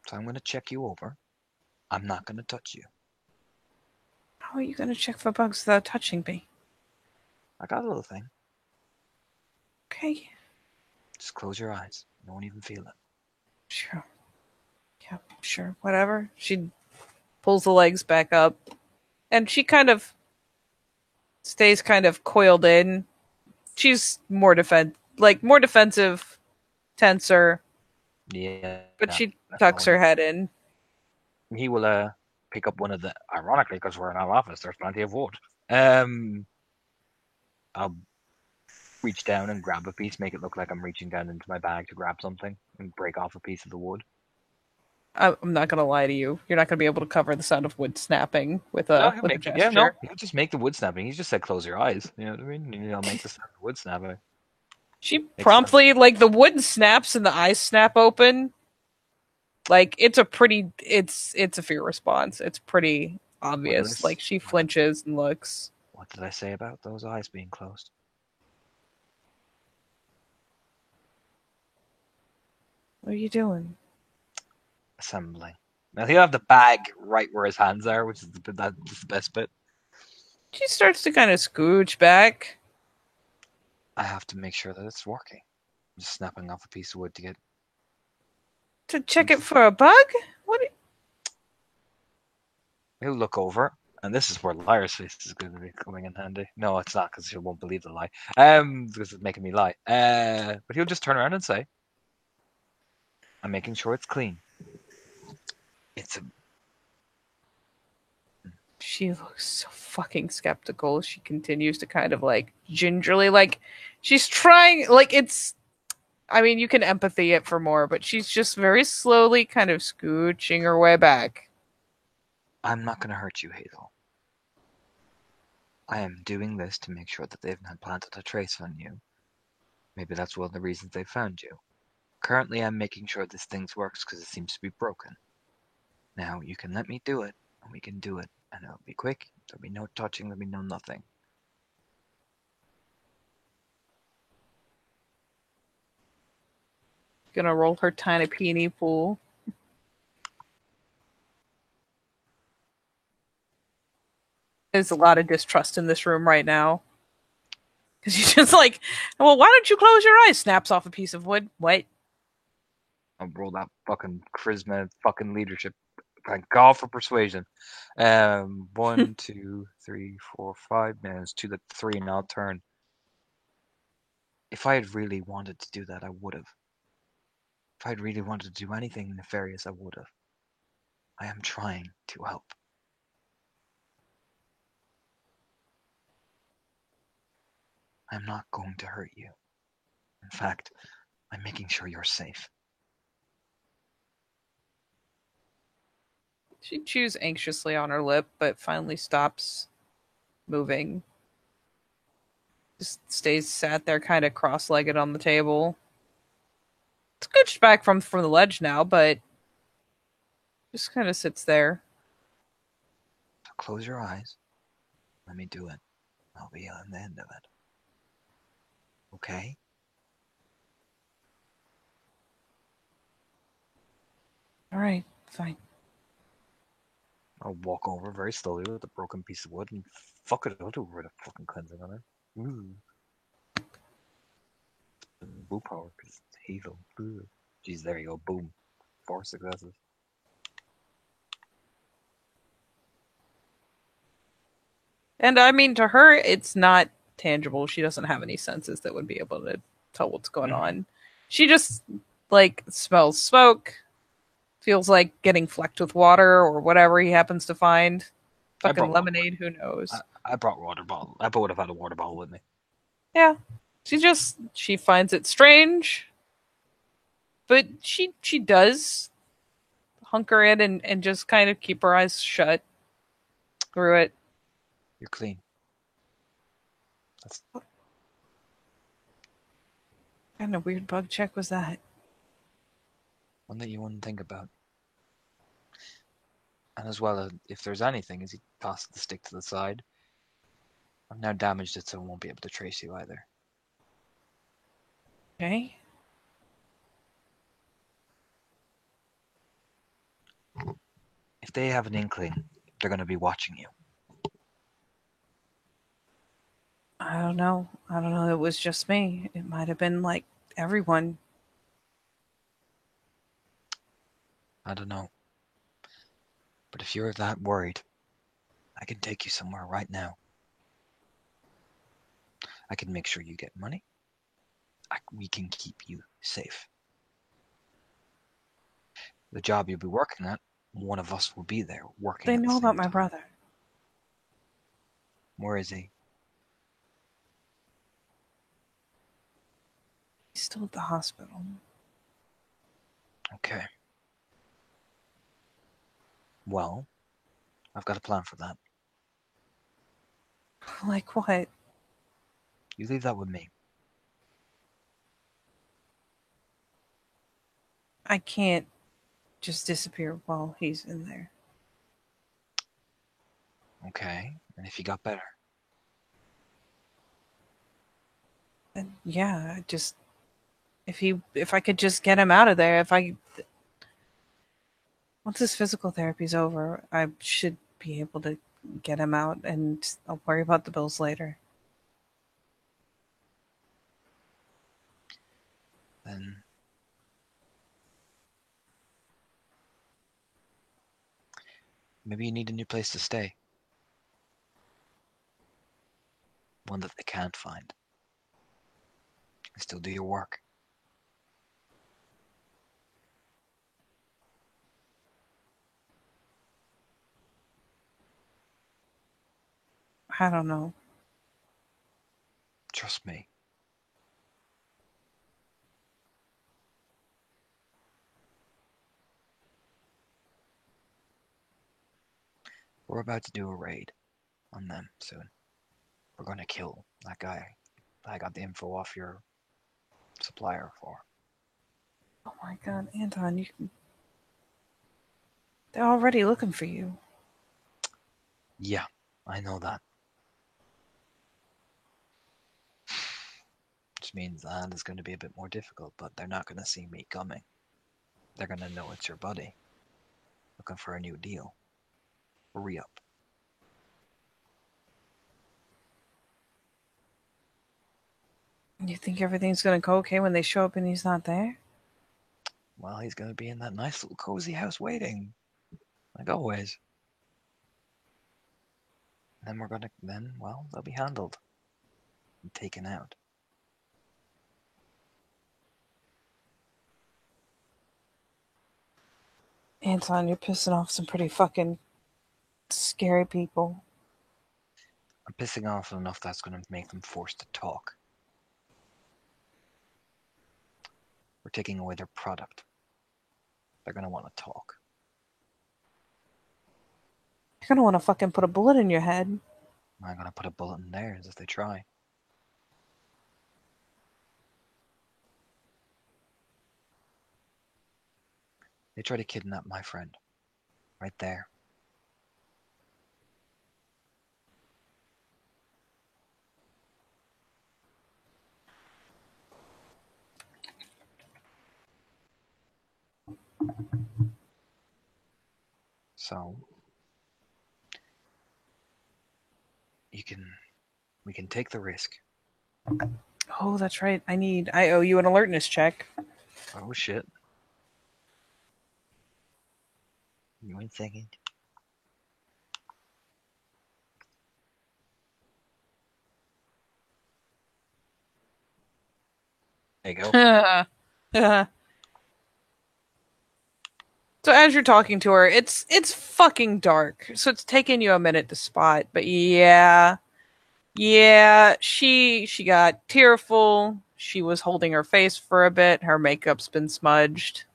So I'm gonna check you over. I'm not gonna touch you. How are you gonna check for bugs without touching me? I got a little thing. Okay. Just close your eyes. You won't even feel it. Sure. Yeah, sure. Whatever. She pulls the legs back up. And she kind of stays kind of coiled in. She's more defensive, tenser, Yeah, but she that's tucks all. her head in. He will pick up one of the. Ironically, because we're in our office, there's plenty of wood. I'll reach down and grab a piece, make it look like I'm reaching down into my bag to grab something, and break off a piece of the wood. I'm not gonna lie to you. You're not gonna be able to cover the sound of wood snapping with No, a he'll with a make it. Yeah, no, gesture. he'll just make the wood snapping. He just said close your eyes. You know what I mean? And I'll make the sound of wood snapping. She Make sure. promptly the wood snaps and the eyes snap open. Like it's a fear response. It's pretty obvious. Like she flinches and looks. What did I say about those eyes being closed? What are you doing? Assembling. Now he'll have the bag right where his hands are, which is that's the best bit. She starts to kind of scooch back. I have to make sure that it's working. I'm just snapping off a piece of wood to get. To check it for a bug? What? He'll look over, and this is where Liar's face is going to be coming in handy. No, it's not, because he won't believe the lie. Because it's making me lie. But he'll just turn around and say, "I'm making sure it's clean." It's a. She looks so fucking skeptical. She continues to kind of gingerly, she's trying, it's, I mean, you can empathy it for more, but she's just very slowly kind of scooching her way back. I'm not going to hurt you, Hazel. I am doing this to make sure that they've not planted a trace on you. Maybe that's one of the reasons they found you. Currently, I'm making sure this thing works because it seems to be broken. Now, you can let me do it, and we can do it, and it'll be quick. There'll be no touching, there'll be no nothing. Gonna roll her tiny peony pool. There's a lot of distrust in this room right now. Because she's just well, why don't you close your eyes? Snaps off a piece of wood. What? I'll roll that fucking charisma, fucking leadership. Thank God for persuasion. 1, 2, 3, 4, 5 minutes to the 3, and I'll turn. If I had really wanted to do that, I would have. If I'd really wanted to do anything nefarious, I would have. I am trying to help. I'm not going to hurt you. In fact, I'm making sure you're safe. She chews anxiously on her lip, but finally stops moving. Just stays sat there kind of cross-legged on the table. Scooched back from the ledge now, but just kind of sits there. So close your eyes. Let me do it. I'll be on the end of it. Okay? All right, fine. I'll walk over very slowly with a broken piece of wood and fuck it, I'll do a bit of fucking cleansing on it. Ooh. Boo power, because it's Hazel. Ooh. Jeez, there you go. Boom. 4 successes. And I mean, to her, it's not tangible. She doesn't have any senses that would be able to tell what's going on. She just, smells smoke, feels like getting flecked with water or whatever he happens to find. Fucking lemonade, who knows? I brought water bottle. I would have had a water bottle with me. Yeah. She finds it strange. But she does hunker in and just kind of keep her eyes shut through it. You're clean. What kind of weird bug check was that? One that you wouldn't think about. And as well, if there's anything, as he tosses the stick to the side, I've now damaged it so it won't be able to trace you either. Okay. If they have an inkling, they're going to be watching you. I don't know. I don't know. It was just me. It might have been like everyone. I don't know. But if you're that worried, I can take you somewhere right now. I can make sure you get money. We can keep you safe. The job you'll be working at, one of us will be there working They at the know same about my time. brother. Where is he? He's still at the hospital. Okay. Well, I've got a plan for that. Like what? You leave that with me. I can't just disappear while he's in there. Okay. And if you got better? And yeah, just if I could just get him out of there, once his physical therapy's over, I should be able to get him out, and I'll worry about the bills later. Then maybe you need a new place to stay. One that they can't find. And still do your work. I don't know. Trust me. We're about to do a raid on them soon. We're gonna kill that guy I got the info off your supplier for. Oh my god, Anton, they're already looking for you. Yeah, I know that. Which means that is going to be a bit more difficult, but they're not going to see me coming. They're going to know it's your buddy. Looking for a new deal. Re-up. You think everything's gonna go okay when they show up and he's not there? Well, he's going to be in that nice little cozy house waiting. Like always. Then well, they'll be handled. And taken out. Anton, you're pissing off some pretty fucking scary people. I'm pissing off enough that's going to make them forced to talk. We're taking away their product. They're going to want to talk. You're gonna want to fucking put a bullet in your head. I'm going to put a bullet in theirs if they try. They try to kidnap my friend. Right there. So we can take the risk. Oh, that's right. I owe you an alertness check. Oh shit. One second. There you go. So as you're talking to her, it's fucking dark. So it's taken you a minute to spot, but yeah, she got tearful. She was holding her face for a bit. Her makeup's been smudged.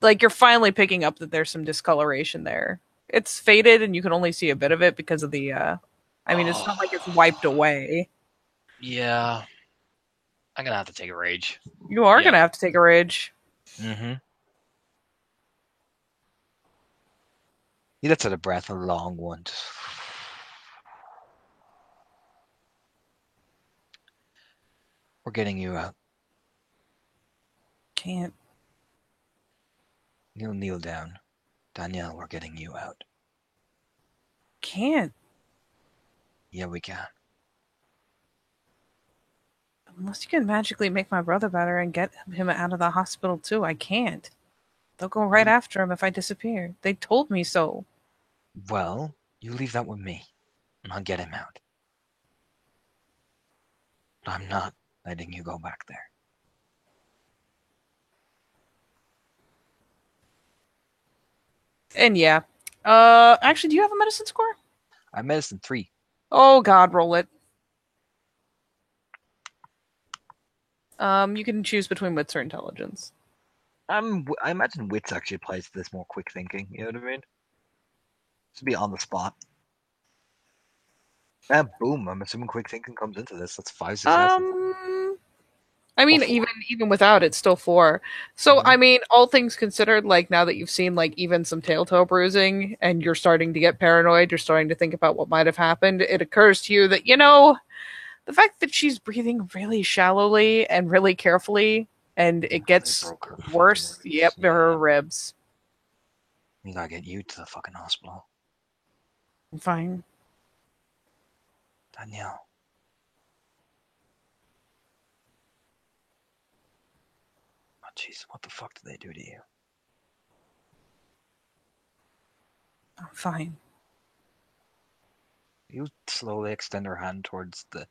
Like you're finally picking up that there's some discoloration there. It's faded, and you can only see a bit of it because of the. I mean, it's not like it's wiped away. Yeah. I'm gonna have to take a rage. You are gonna have to take a rage. Mm-hmm. He lets out a breath, a long one. We're getting you out. Can't. You'll kneel down. Danielle, we're getting you out. Can't. Yeah, we can. Unless you can magically make my brother better and get him out of the hospital too, I can't. They'll go right after him if I disappear. They told me so. Well, you leave that with me, and I'll get him out. But I'm not letting you go back there. And yeah. Actually, do you have a medicine score? I'm medicine 3. Oh god, roll it. You can choose between wits or intelligence. I imagine wits actually applies to this more quick thinking. You know what I mean? To be on the spot. And boom, I'm assuming quick thinking comes into this. That's 5 successes. I mean, Or 4. even without it's still 4. So Mhm. I mean, all things considered, like now that you've seen like even some tail bruising, and you're starting to get paranoid, you're starting to think about what might have happened. It occurs to you that the fact that she's breathing really shallowly and really carefully, and it They gets broke her fucking worse. ribs. Yep, Yeah. her ribs. We gotta get you to the fucking hospital. Fine. Danielle. Oh, jeez, what the fuck did they do to you? I'm fine. You slowly extend her hand towards the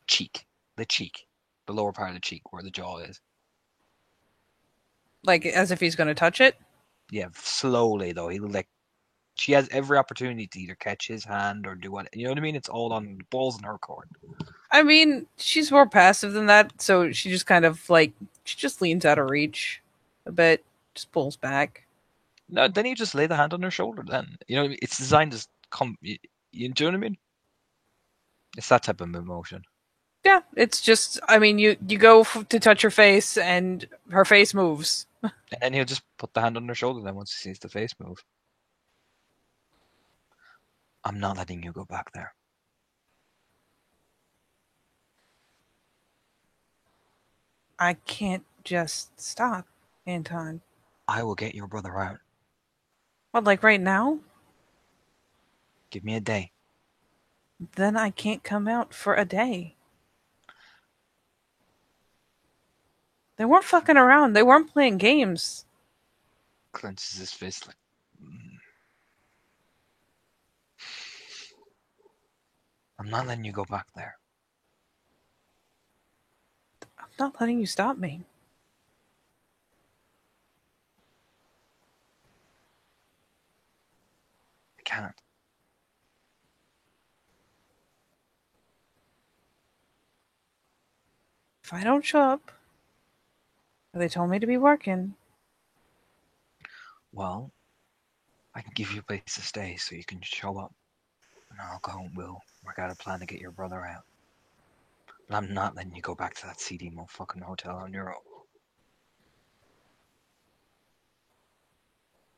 cheek. The lower part of the cheek where the jaw is. Like as if he's going to touch it. Yeah, slowly though. He'll like. She has every opportunity to either catch his hand or do what. You know what I mean? It's all on the balls in her court. I mean, she's more passive than that, so she just kind of like she just leans out of reach a bit, just pulls back. No, then you just lay the hand on her shoulder. Then you know what I mean? It's designed to come. You do you know what I mean? It's that type of emotion. Yeah, it's just I mean, you go to touch her face and her face moves. And then he'll just put the hand on her shoulder. Then once he sees the face move, I'm not letting you go back there. I can't just stop, Anton. I will get your brother out. What, like right now? Give me a day. Then I can't come out for a day. They weren't fucking around. They weren't playing games. Clenches his fist like. I'm not letting you go back there. I'm not letting you stop me. I can't. If I don't show up, they told me to be working. Well, I can give you a place to stay so you can show up. And I'll go and we'll work out a plan to get your brother out. But I'm not letting you go back to that seedy motherfucking hotel on your own.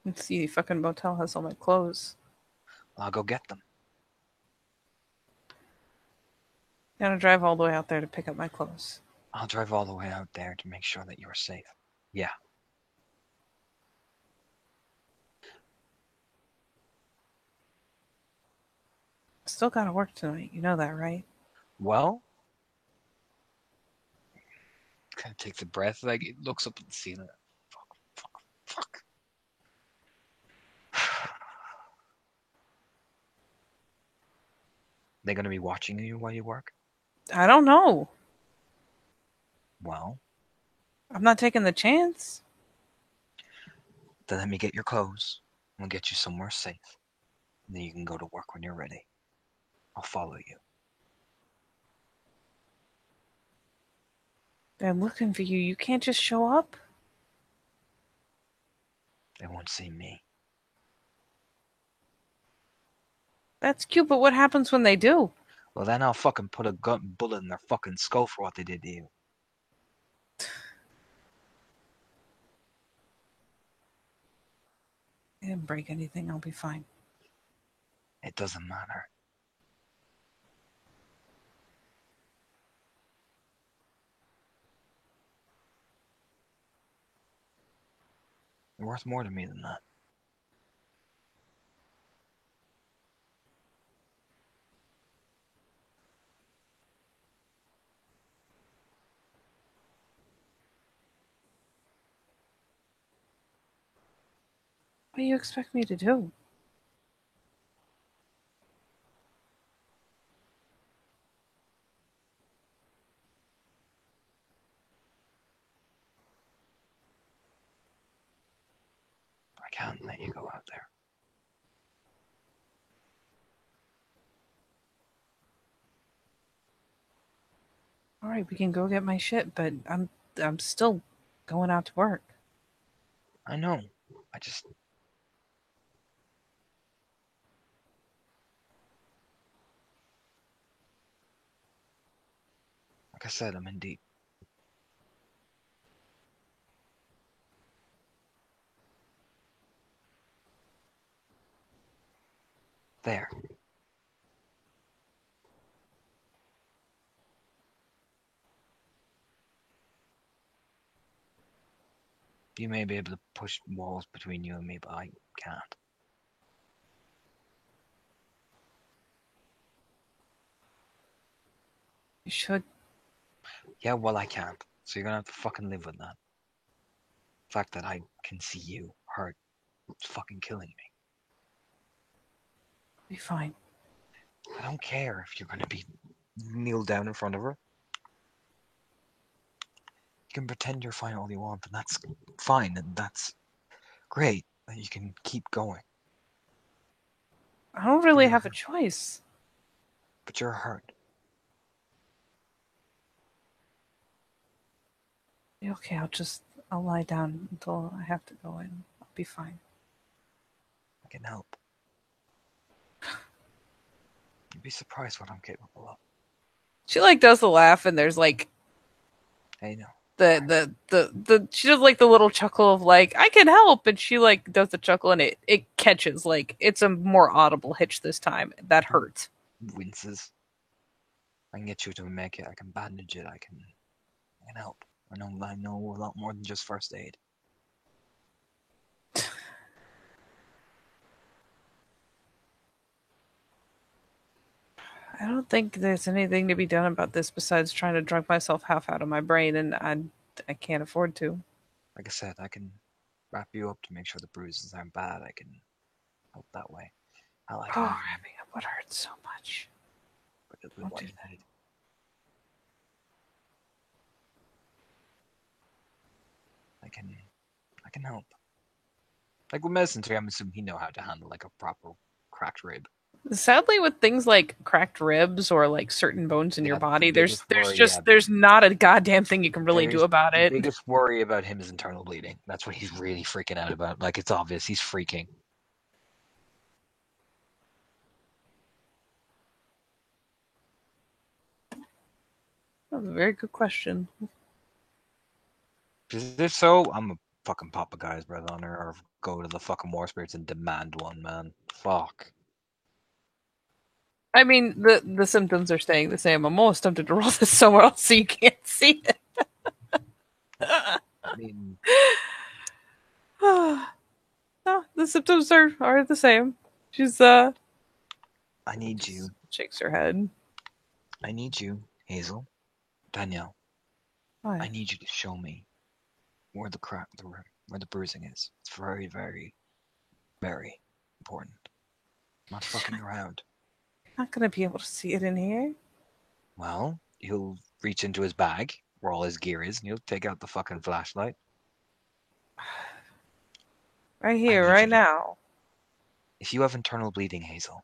Let's see, the fucking motel has all my clothes. I'll go get them. I'm gonna drive all the way out there to pick up my clothes. I'll drive all the way out there to make sure that you're safe. Yeah. Still gotta work tonight. You know that, right? Well, kind of takes a breath. Like it looks up at the ceiling. Fuck. They're gonna be watching you while you work. I don't know. Well, I'm not taking the chance. then let me get your clothes. We'll get you somewhere safe. And then you can go to work when you're ready. I'll follow you. I'm looking for you. You can't just show up. They won't see me. That's cute, but what happens when they do? Well, then I'll fucking put a bullet in their fucking skull for what they did to you. I didn't break anything. I'll be fine. It doesn't matter. You're worth more to me than that. What do you expect me to do? I can't let you go out there. All right, we can go get my shit, but I'm still going out to work. I know. I just... Like I said, I'm in deep. There. You may be able to push walls between you and me, but I can't. You should. Yeah, well, I can't. So you're gonna have to fucking live with that. The fact that I can see you hurt, it's fucking killing me. Be fine. I don't care if you're gonna be kneel down in front of her. You can pretend you're fine all you want, and that's fine, and that's great. You can keep going. I don't really have a choice. But you're hurt. Okay, I'll lie down until I have to go in. I'll be fine. I can help. You'd be surprised what I'm capable of. She like does the laugh, and there's like Hey, no. the she does like the little chuckle of like I can help, and she like does the chuckle, and it catches, like it's a more audible hitch this time that hurts. Winces. I can get you to make it. I can bandage it. I can help. I know a lot more than just first aid. I don't think there's anything to be done about this besides trying to drug myself half out of my brain, and I can't afford to. Like I said, I can wrap you up to make sure the bruises aren't bad. I can help that way. I like Oh, wrapping up would hurt so much. but it'll be Don't what do you that. need. I can help. Like with medicine too, I'm assuming he know how to handle like a proper cracked rib. Sadly, with things like cracked ribs or like certain bones in your Yeah, the body, biggest worry, there's not a goddamn thing you can really do about The it. biggest worry about him is internal bleeding. That's what he's really freaking out about. Like it's obvious he's freaking. That's a very good question. Because if so, I'm a fucking pop a guy's breath on her, or go to the fucking war spirits and demand one, man. Fuck. I mean, the symptoms are staying the same. I'm almost tempted to roll this somewhere else so you can't see it. I mean, No, the symptoms are the same. She's I need you. shakes her head. I need you, Hazel. Danielle. Why? I need you to show me where where the bruising is. It's very, very, very important. I'm not fucking around. Not gonna be able to see it in here. Well, he'll reach into his bag where all his gear is, and he'll take out the fucking flashlight. Right here, need right you to- now. If you have internal bleeding, Hazel,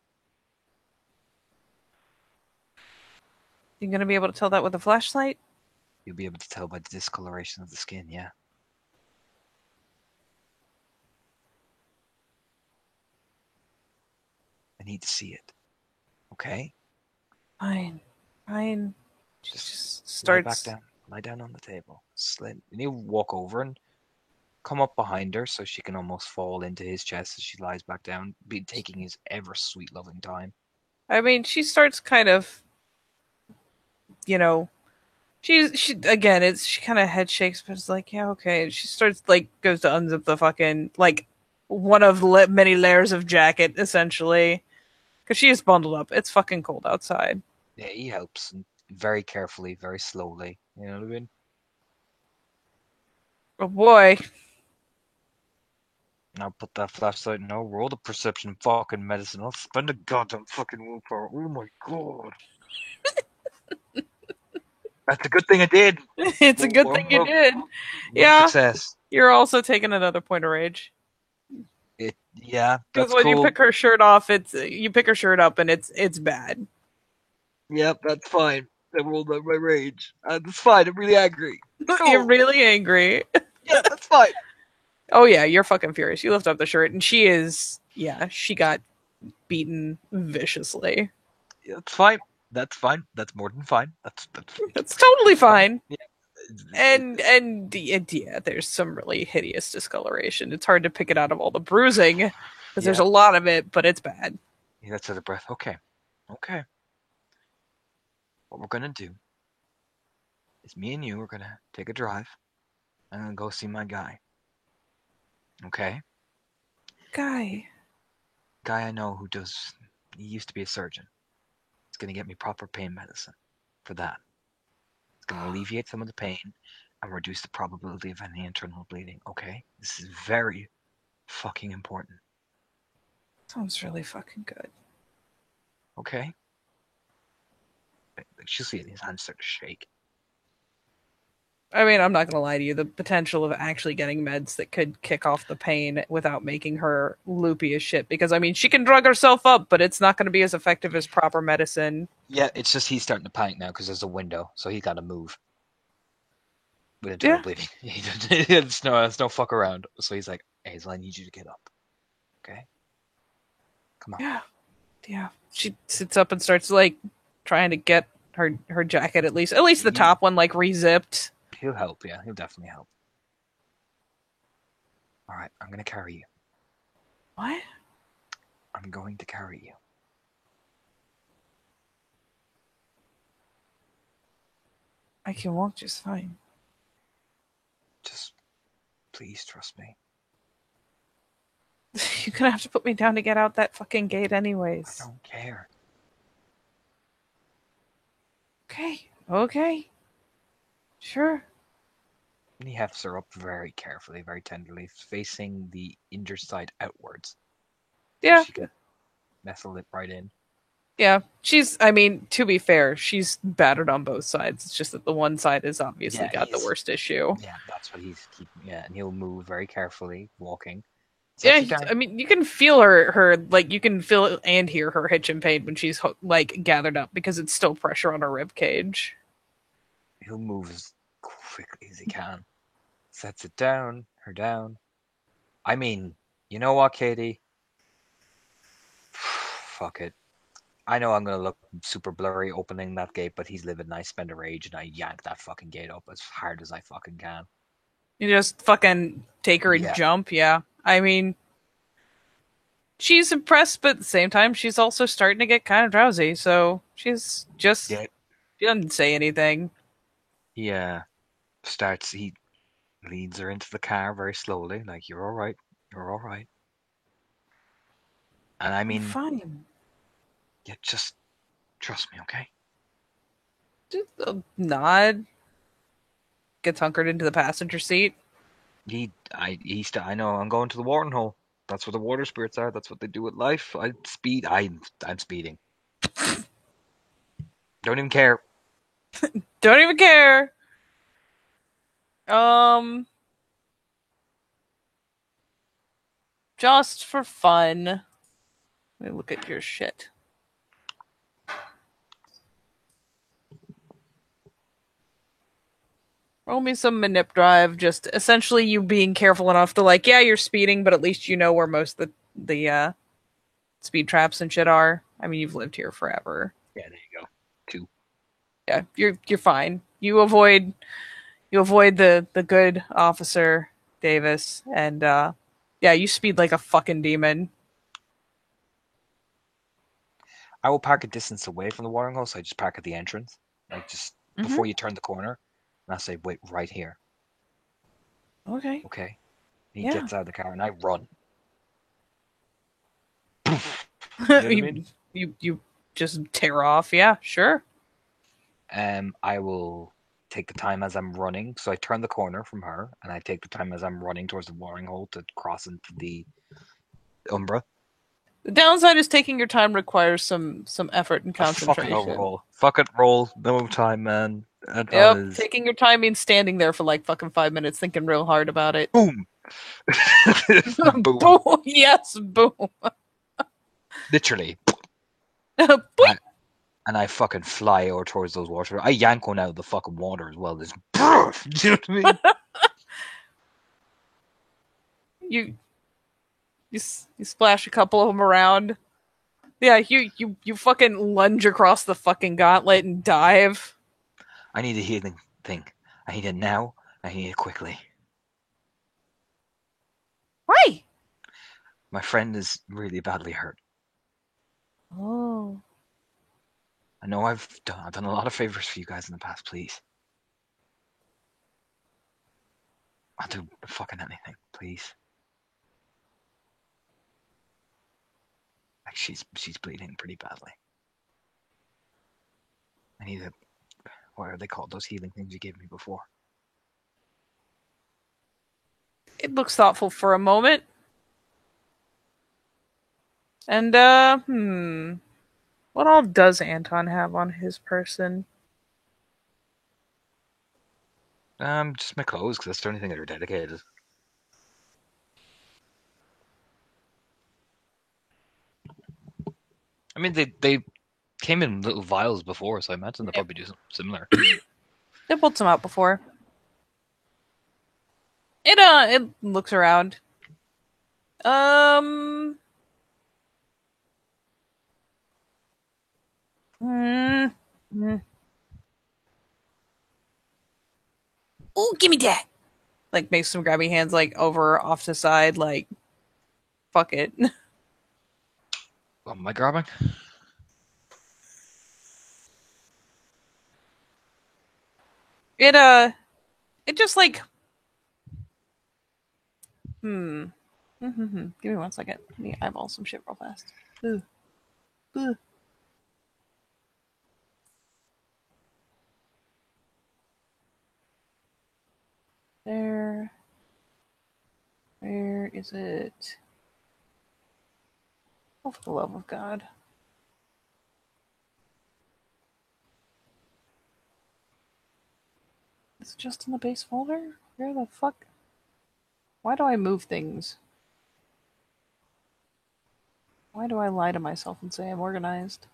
You gonna be able to tell that with a flashlight? you'll be able to tell by the discoloration of the skin, yeah. I need to see it. Okay? Fine, fine. She Just just Lie back starts. down. Lie down on the table. And he'll walk over and come up behind her so she can almost fall into his chest as she lies back down, taking his ever sweet loving time. I mean, she starts kind of, you know, she again. She kind of head shakes, but it's like, yeah, okay. And she starts like goes to unzip the fucking like one of many layers of jacket essentially, because she is bundled up. It's fucking cold outside. Yeah, he helps, and very carefully, very slowly. You know what I mean? Oh boy. I'll put that flashlight. No, roll the perception fucking medicine. I'll spend a goddamn fucking willpower. Oh my god. That's a good thing I did. It's a good thing you did. One Yeah, success. you're also taking another point of rage. Yeah, Because that's when you cool. pick her shirt off, you pick her shirt up and it's bad. Yep, that's fine. I rolled out my rage. That's fine. I'm really angry. You're really angry. Yeah, that's fine. Oh yeah, you're fucking furious. You lift up the shirt and she got beaten viciously. Yeah, that's fine. That's fine. That's more than fine. That's totally fine. Yeah. And yeah, there's some really hideous discoloration. It's hard to pick it out of all the bruising because there's a lot of it, but it's bad. Yeah, that's out of breath. Okay. What we're gonna do is me and you are gonna take a drive and go see my guy. Okay? Guy I know who does. He used to be a surgeon. He's gonna get me proper pain medicine for that. It's gonna alleviate some of the pain and reduce the probability of any internal bleeding. Okay? This is very fucking important. sounds really fucking good. Okay? She'll see it. His hands start to shake. I mean, I'm not gonna lie to you. The potential of actually getting meds that could kick off the pain without making her loopy as shit. Because I mean, she can drug herself up, but it's not going to be as effective as proper medicine. Yeah, it's just he's starting to panic now because there's a window, so he got to move. With internal bleeding, it's no fuck around. So he's like, Hazel, I need you to get up. Okay, come on. Yeah. She sits up and starts like trying to get her jacket at least the top one like re-zipped. He'll help. Yeah, he'll definitely help. All right, I'm gonna carry you. What? I'm going to carry you. I can walk just fine. Just please trust me. You're gonna have to put me down to get out that fucking gate anyways. I don't care. Okay. Sure. And he hefts her up very carefully, very tenderly, facing the injured side outwards. Yeah. So she can nestle it right in. Yeah. I mean, to be fair, she's battered on both sides. It's just that the one side has obviously got the worst issue. Yeah, that's what he's keeping. Yeah, and he'll move very carefully, walking. Yeah, I mean, you can feel her like you can feel and hear her hitch in pain when she's like gathered up because it's still pressure on her rib cage. He'll move as quickly as he can. Sets it down, her down. I mean, you know what, Katie? Fuck it. I know I'm gonna look super blurry opening that gate, but he's living. I spend a rage and I yank that fucking gate up as hard as I fucking can. You just fucking take her and jump, yeah. I mean, she's impressed, but at the same time, she's also starting to get kind of drowsy, so she's just... She doesn't say anything. Yeah. He leads her into the car very slowly, like, you're alright. And I mean... I'm fine. Yeah, just trust me, okay? Just a nod. Gets hunkered into the passenger seat. I know, I'm going to the watering hole. That's where the water spirits are. That's what they do with life. I'm speeding. Don't even care. Don't even care. Just for fun. Let me look at your shit. Roll me some manip drive, just essentially you being careful enough to like, yeah, you're speeding, but at least you know where most of the speed traps and shit are. I mean, you've lived here forever. Yeah, there you go. 2. Yeah, you're fine. You avoid the good officer Davis, and yeah, you speed like a fucking demon. I will park a distance away from the watering hole, so I just park at the entrance, like just before you turn the corner. And I say, wait, right here. Okay. And he gets out of the car, and I run. You know what I mean? You just tear off. Yeah, sure. I will take the time as I'm running. So I turn the corner from her, and I take the time as I'm running towards the watering hole to cross into the Umbra. The downside is taking your time requires some effort and Fuck it, concentration. I'll roll. Fuck it, roll. No time, man. That Yep, is taking your time means standing there for like fucking 5 minutes thinking real hard about it. boom. Boom. Boom. Yes, boom. Literally. Boing. And I fucking fly over towards those water. I yank one out of the fucking water as well. This, do you know what I mean? You splash a couple of them around. Yeah, you fucking lunge across the fucking gauntlet and dive. I need a healing thing. I need it now. I need it quickly. Why? My friend is really badly hurt. Oh. I know I've done a lot of favors for you guys in the past. Please, I'll do fucking anything. Please. Like she's bleeding pretty badly. I need a, what are they called? Those healing things you gave me before. It looks thoughtful for a moment. And what all does Anton have on his person? Just my clothes, because that's the only thing that are dedicated. I mean, they came in little vials before, so I imagine they'll probably do something similar. They pulled some out before. It looks around. Oh, give me that! Like, makes some grabby hands, like, over, off to the side, like, fuck it. What am I grabbing? It just, like, Give me 1 second. Let me eyeball some shit real fast. Ooh. Ooh. There. Where is it? Oh, for the love of God. It's just in the base folder? Where the fuck? Why do I move things? Why do I lie to myself and say I'm organized?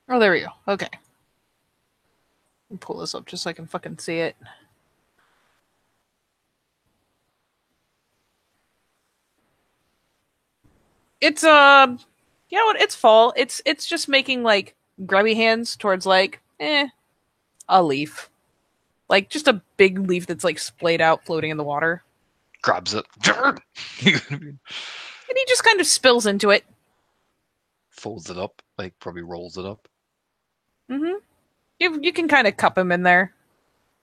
Oh, there we go. Okay. Let me pull this up just so I can fucking see it. It's you know what? It's fall. It's just making like grubby hands towards like a leaf, like just a big leaf that's like splayed out, floating in the water. Grabs it. And he just kind of spills into it. Folds it up, like probably rolls it up. Mm-hmm. You can kind of cup him in there.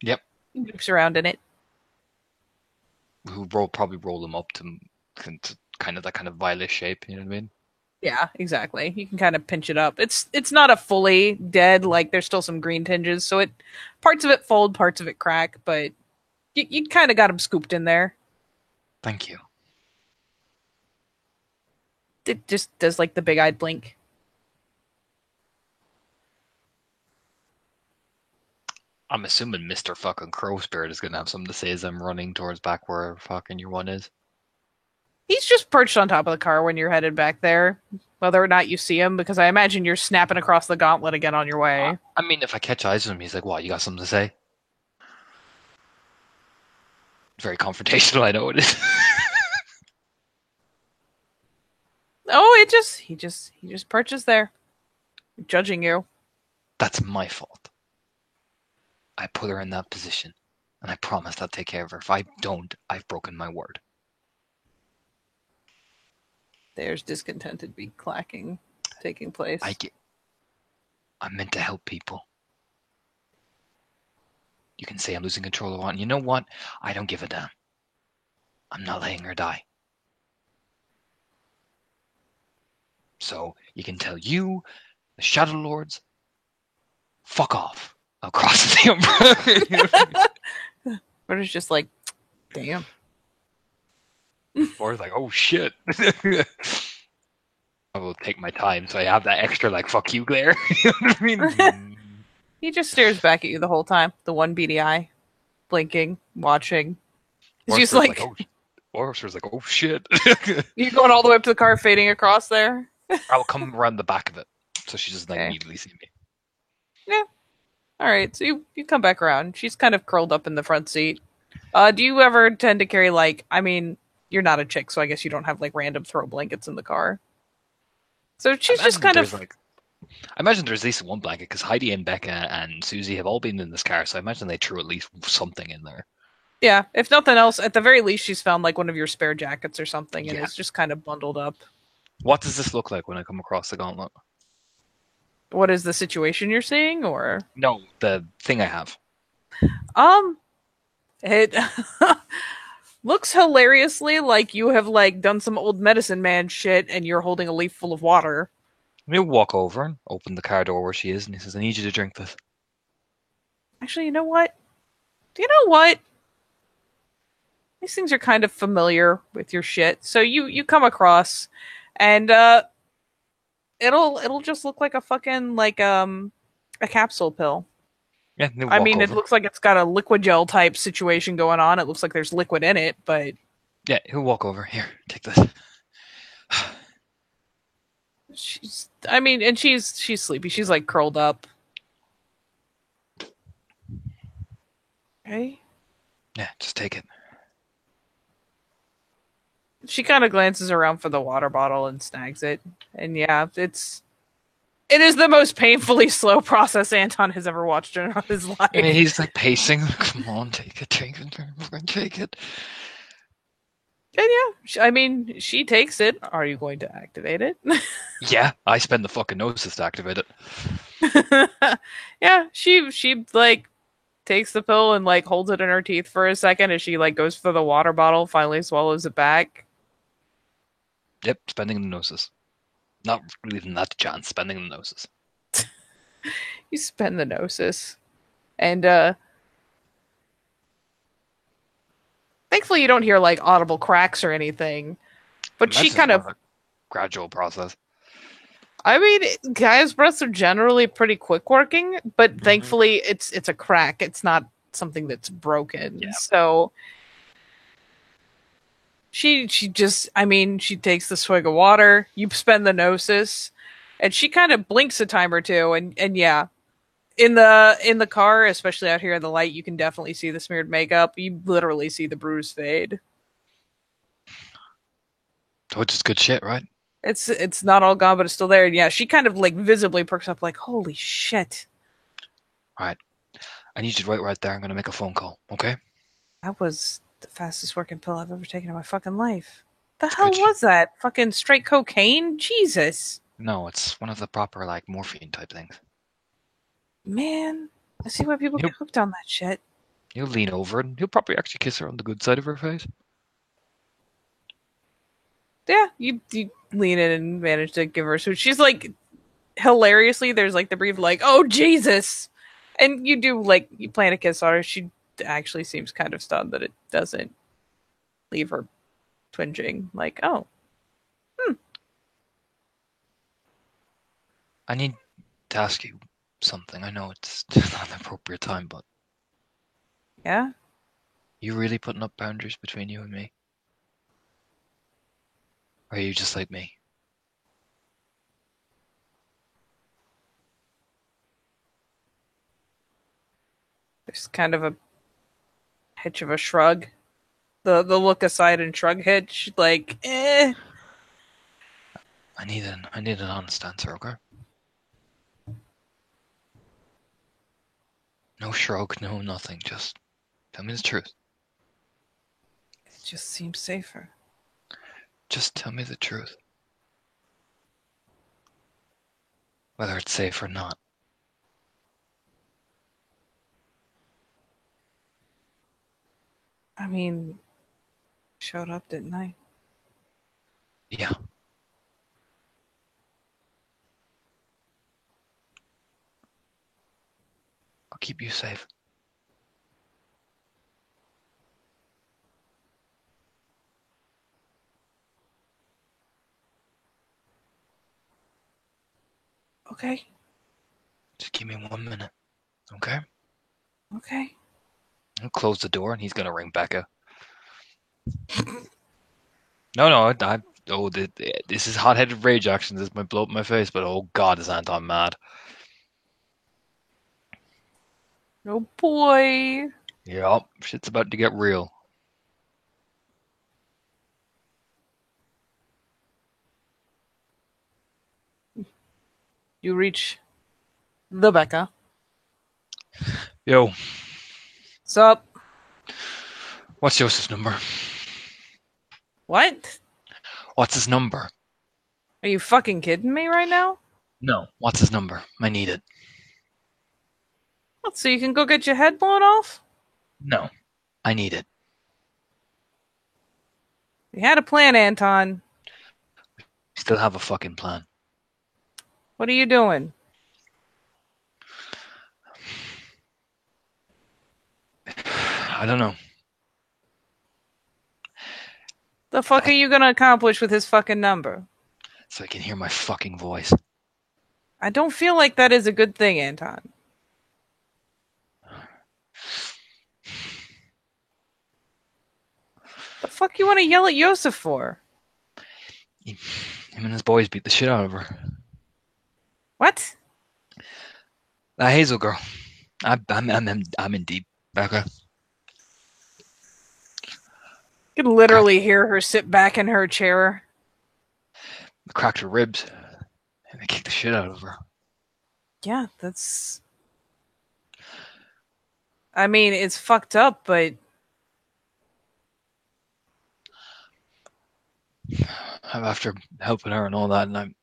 Yep. He moves around in it. Probably roll them up to kind of that kind of violet shape. You know what I mean? Yeah, exactly. You can kind of pinch it up. It's not a fully dead. Like there's still some green tinges, so it parts of it fold, parts of it crack, but you kind of got him scooped in there. Thank you. It just does like the big-eyed blink. I'm assuming Mr. fucking Crow Spirit is gonna have something to say as I'm running towards back where fucking your one is. He's just perched on top of the car when you're headed back there, whether or not you see him, because I imagine you're snapping across the gauntlet again on your way. I mean, if I catch eyes of him, he's like, "What? You got something to say?" Very confrontational. I know it is. Oh, he just perches there, judging you. That's my fault. I put her in that position, and I promised I'd take care of her. If I don't, I've broken my word. There's discontented beak clacking taking place. I'm meant to help people. You can say I'm losing control of one. You know what? I don't give a damn. I'm not letting her die. So You can tell the Shadow Lords, fuck off across the umbrella. But it's just like, damn. Or it's like, oh shit. I will take my time, so I have that extra like fuck you glare. You know what I mean? He just stares back at you the whole time. The one beady eye, blinking, watching. She's like, Orpheus like, oh shit. you're going all the way up to the car, fading across there. I will come around the back of it, so she doesn't like, Okay. immediately see me. Yeah. All right. So you come back around. She's kind of curled up in the front seat. Do you ever tend to carry like? I mean, you're not a chick, so I guess you don't have like random throw blankets in the car. So she's just kind of. I imagine there's at least one blanket because Heidi and Becca and Susie have all been in this car, so I imagine they threw at least something in there. Yeah, if nothing else, at the very least, she's found like one of your spare jackets or something, and Yeah. it's just kind of bundled up. What does this look like when I come across the gauntlet? What is the situation you're seeing, or No, the thing I have. it looks hilariously like you have like done some old medicine man shit, and you're holding a leaf full of water. He'll walk over and open the car door where she is, and he says, "I need you to drink this." Actually, you know what? Do you know what? These things are kind of familiar with your shit. So you come across, and it'll just look like a fucking like a capsule pill. Yeah, he'll I walk mean, it over. looks like it's got a liquid gel type situation going on. It looks like there's liquid in it, but Yeah, he'll walk over. Here, take this. she's sleepy. She's like curled up. Okay. Yeah, just take it. She kind of glances around for the water bottle and snags it. And yeah, it is the most painfully slow process Anton has ever watched in his life. I mean, he's like pacing. Come on, take it, take it, take it. And yeah, she takes it. Are you going to activate it? Yeah, I spend the fucking gnosis to activate it. Yeah, she like takes the pill and like holds it in her teeth for a second as she like goes for the water bottle, finally swallows it back. Yep, spending the gnosis. Not leaving that to chance, spending the gnosis. You spend the gnosis. And thankfully you don't hear like audible cracks or anything. But she Imagine kind it's of more a gradual process. I mean, guys' breaths are generally pretty quick working, but thankfully it's a crack. It's not something that's broken. Yeah. So she just, I mean, she takes the swig of water, you spend the gnosis, and she kind of blinks a time or two, and yeah. In the car, especially out here in the light, you can definitely see the smeared makeup. You literally see the bruise fade. Which is good shit, right? It's not all gone, but it's still there. And yeah, she kind of like visibly perks up, like, holy shit. Right. I need you to wait right there. I'm going to make a phone call, okay? That was the fastest working pill I've ever taken in my fucking life. The It's hell good was that? Fucking straight cocaine? Jesus. No, it's one of the proper, like, morphine type things. Man, I see why people get hooked on that shit. He'll lean over and he'll probably actually kiss her on the good side of her face. Yeah, you lean in and manage to give her. So she's like, hilariously, there's like the brief, like, oh, Jesus. And you do, like, you plan a kiss on her. She actually seems kind of stunned that it doesn't leave her twinging. Like, oh. I need to ask you something. I know it's not an appropriate time, but Yeah? you really putting up boundaries between you and me? Or are you just like me? There's kind of a hitch of a shrug. The look aside and shrug hitch, like, eh. I need an honest answer, okay? No shrug, no nothing. Just tell me the truth. It just seems safer. Just tell me the truth. Whether it's safe or not. I mean, showed up, didn't I? Yeah. I'll keep you safe. Okay. Just give me 1 minute, okay? Okay. I'll close the door and he's gonna ring Becca. No, this is hot-headed rage action. This might blow up my face, but oh god, is Anton mad. Oh boy. Yep, shit's about to get real. You reach the Becca. Yo, Sup? what's Joseph's number? What? What's his number? Are you fucking kidding me right now? No. What's his number? I need it. What, so you can go get your head blown off? No, I need it. You had a plan, Anton. Still have a fucking plan. What are you doing? I don't know. The fuck are you gonna accomplish with his fucking number? So I can hear my fucking voice. I don't feel like that is a good thing, Anton. The fuck you want to yell at Yosef for? Him and his boys beat the shit out of her. What? That Hazel girl. I'm in deep, Becca. You can literally hear her sit back in her chair. I cracked her ribs. And I kicked the shit out of her. Yeah, that's... I mean, it's fucked up, but... After helping her and all that, and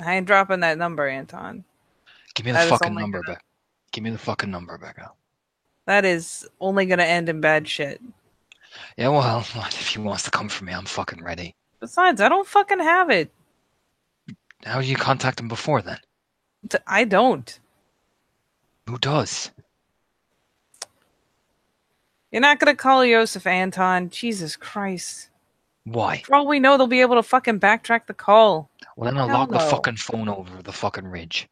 I ain't dropping that number, Anton. Give me the fucking number, Becca. Give me the fucking number, Becca. That is only gonna end in bad shit. Yeah, well, if he wants to come for me, I'm fucking ready. Besides, I don't fucking have it. How did you contact him before then? I don't. Who does? You're not gonna call Yosef, Anton. Jesus Christ. Why? For all we know, they'll be able to fucking backtrack the call. Well, then I'll Hell log the no. fucking phone over the fucking ridge.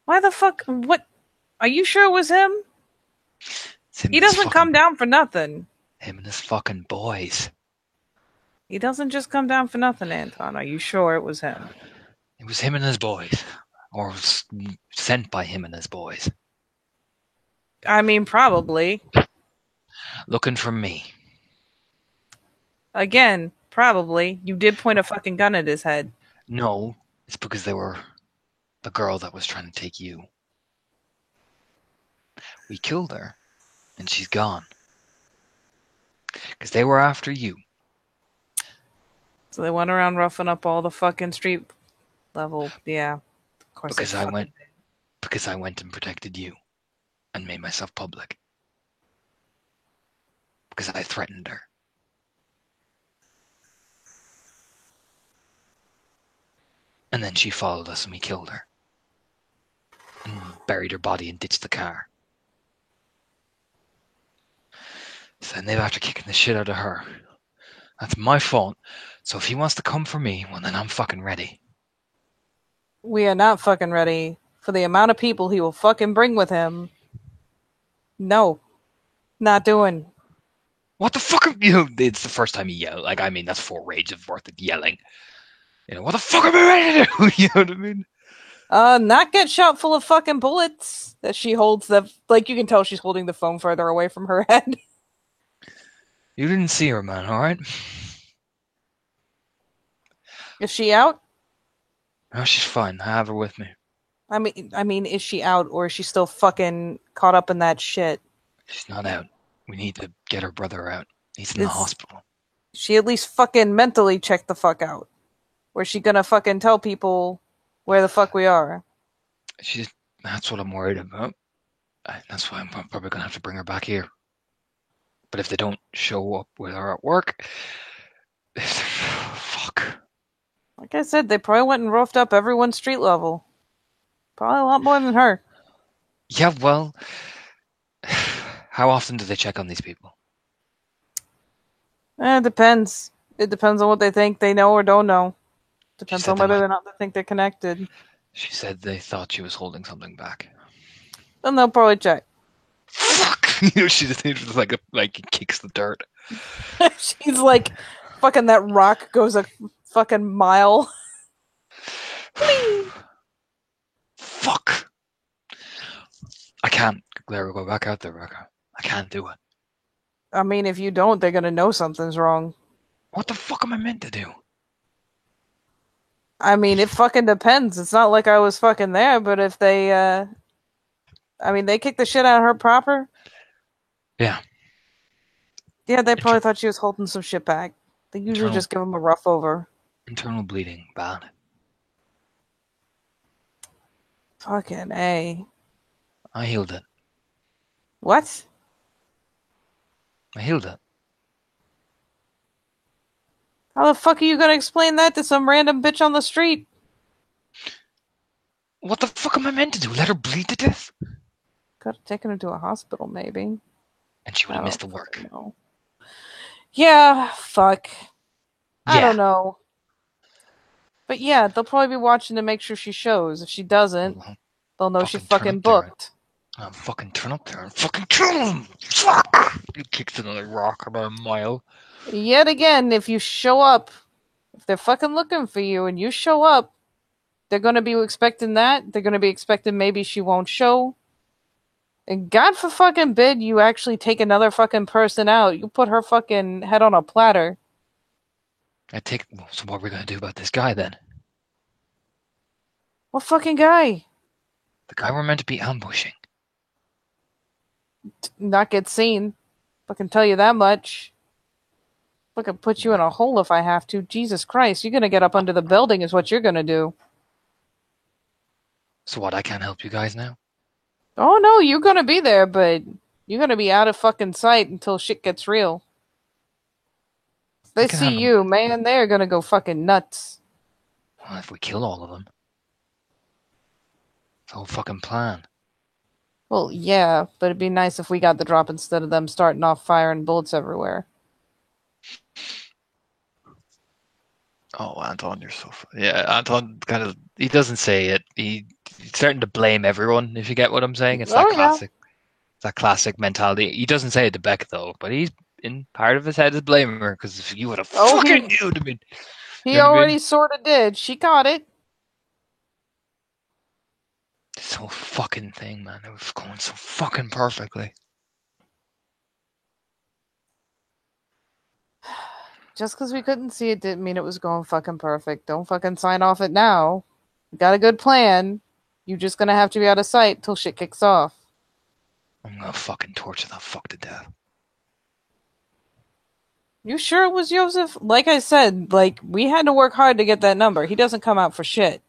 Why the fuck? What? Are you sure it was him? He doesn't come down for nothing. Him and his fucking boys. He doesn't just come down for nothing, Anton. Are you sure it was him? It was him and his boys. Or was sent by him and his boys. I mean, probably. Looking for me. Again, probably. You did point a fucking gun at his head. No, it's because they were the girl that was trying to take you. We killed her, and she's gone. Because they were after you. So they went around roughing up all the fucking street level. Yeah. Of course. Because I went and protected you. And made myself public. Because I threatened her. And then she followed us and we killed her. And buried her body and ditched the car. So then they're after kicking the shit out of her. That's my fault. So if he wants to come for me, well then I'm fucking ready. We are not fucking ready for the amount of people he will fucking bring with him. No. Not doing. What the fuck are you? It's the first time he yelled. Like, I mean, that's 4 rages worth of yelling. You know, what the fuck am I ready to do? You know what I mean? Not get shot full of fucking bullets. That she holds the... Like, you can tell she's holding the phone further away from her head. You didn't see her, man, alright? Is she out? No, she's fine. I have her with me. I mean, is she out, or is she still fucking caught up in that shit? She's not out. We need to get her brother out. He's in the hospital. She at least fucking mentally checked the fuck out. Or is she gonna fucking tell people where the fuck we are? That's what I'm worried about. That's why I'm probably gonna have to bring her back here. But if they don't show up with her at work, fuck. Like I said, they probably went and roughed up everyone's street level. Probably a lot more than her. Yeah, well, how often do they check on these people? It depends. It depends on what they think they know or don't know. Depends said on they whether might- or not they think they're connected. She said they thought she was holding something back. Then they'll probably check. Fuck! She just like kicks the dirt. She's like, fucking that rock goes a fucking mile. Fuck! I can't let her go back out there, Rebecca. I can't do it. I mean, if you don't, they're gonna know something's wrong. What the fuck am I meant to do? I mean, it fucking depends. It's not like I was fucking there, but if they, I mean, they kicked the shit out of her proper. Yeah. Yeah, they probably thought she was holding some shit back. They usually Internal- just give them a rough over. Internal bleeding, bad. Fucking A. I healed it. What? I healed it. How the fuck are you gonna explain that to some random bitch on the street? What the fuck am I meant to do? Let her bleed to death? Could have taken her to a hospital, maybe. And she would I have don't missed the work. fucking know. Yeah, fuck. I Yeah. don't know. But yeah, they'll probably be watching to make sure she shows. If she doesn't, Well, they'll know she fucking turn fucking up there. booked. I'll fucking turn up there and fucking kill him! Fuck! You kicked another rock about a mile. Yet again, if you show up, if they're fucking looking for you and you show up, they're gonna be expecting that. They're gonna be expecting maybe she won't show. And God for fucking bid, you actually take another fucking person out. You put her fucking head on a platter. So what are we gonna do about this guy then? What fucking guy? The guy we're meant to be ambushing. Not get seen. Fucking tell you that much. Fucking put you in a hole if I have to. Jesus Christ, you're gonna get up under the building is what you're gonna do. So what, I can't help you guys now? Oh no, you're gonna be there, but you're gonna be out of fucking sight until shit gets real. If they can see handle- you, man, they're gonna go fucking nuts. Well, if we kill all of them. It's the whole fucking plan. Well, yeah, but it'd be nice if we got the drop instead of them starting off firing bullets everywhere. Oh, Anton, you're so yeah, Anton kind of, he doesn't say it. He's starting to blame everyone, if you get what I'm saying. It's that Oh, yeah. classic. It's that classic mentality. He doesn't say it to Beck though, but he's in part of his head is blaming her because if you would have Oh, fucking you would have been. He You know what I mean? already sort of did. She caught it. This whole fucking thing, man, it was going so fucking perfectly. Just because we couldn't see it didn't mean it was going fucking perfect. Don't fucking sign off it now. We got a good plan. You're just gonna have to be out of sight till shit kicks off. I'm gonna fucking torture that fuck to death. You sure it was Joseph? Like I said, like, we had to work hard to get that number. He doesn't come out for shit.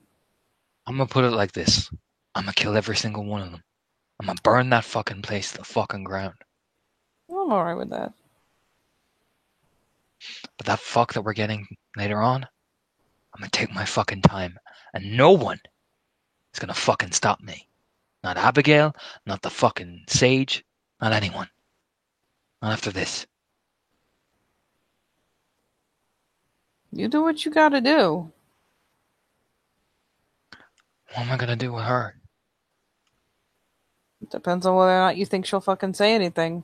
I'm gonna put it like this. I'm gonna kill every single one of them. I'm gonna burn that fucking place to the fucking ground. I'm alright with that. But that fuck that we're getting later on, I'm gonna take my fucking time. And no one is gonna fucking stop me. Not Abigail, not the fucking Sage, not anyone. Not after this. You do what you gotta do. What am I gonna do with her? It depends on whether or not you think she'll fucking say anything.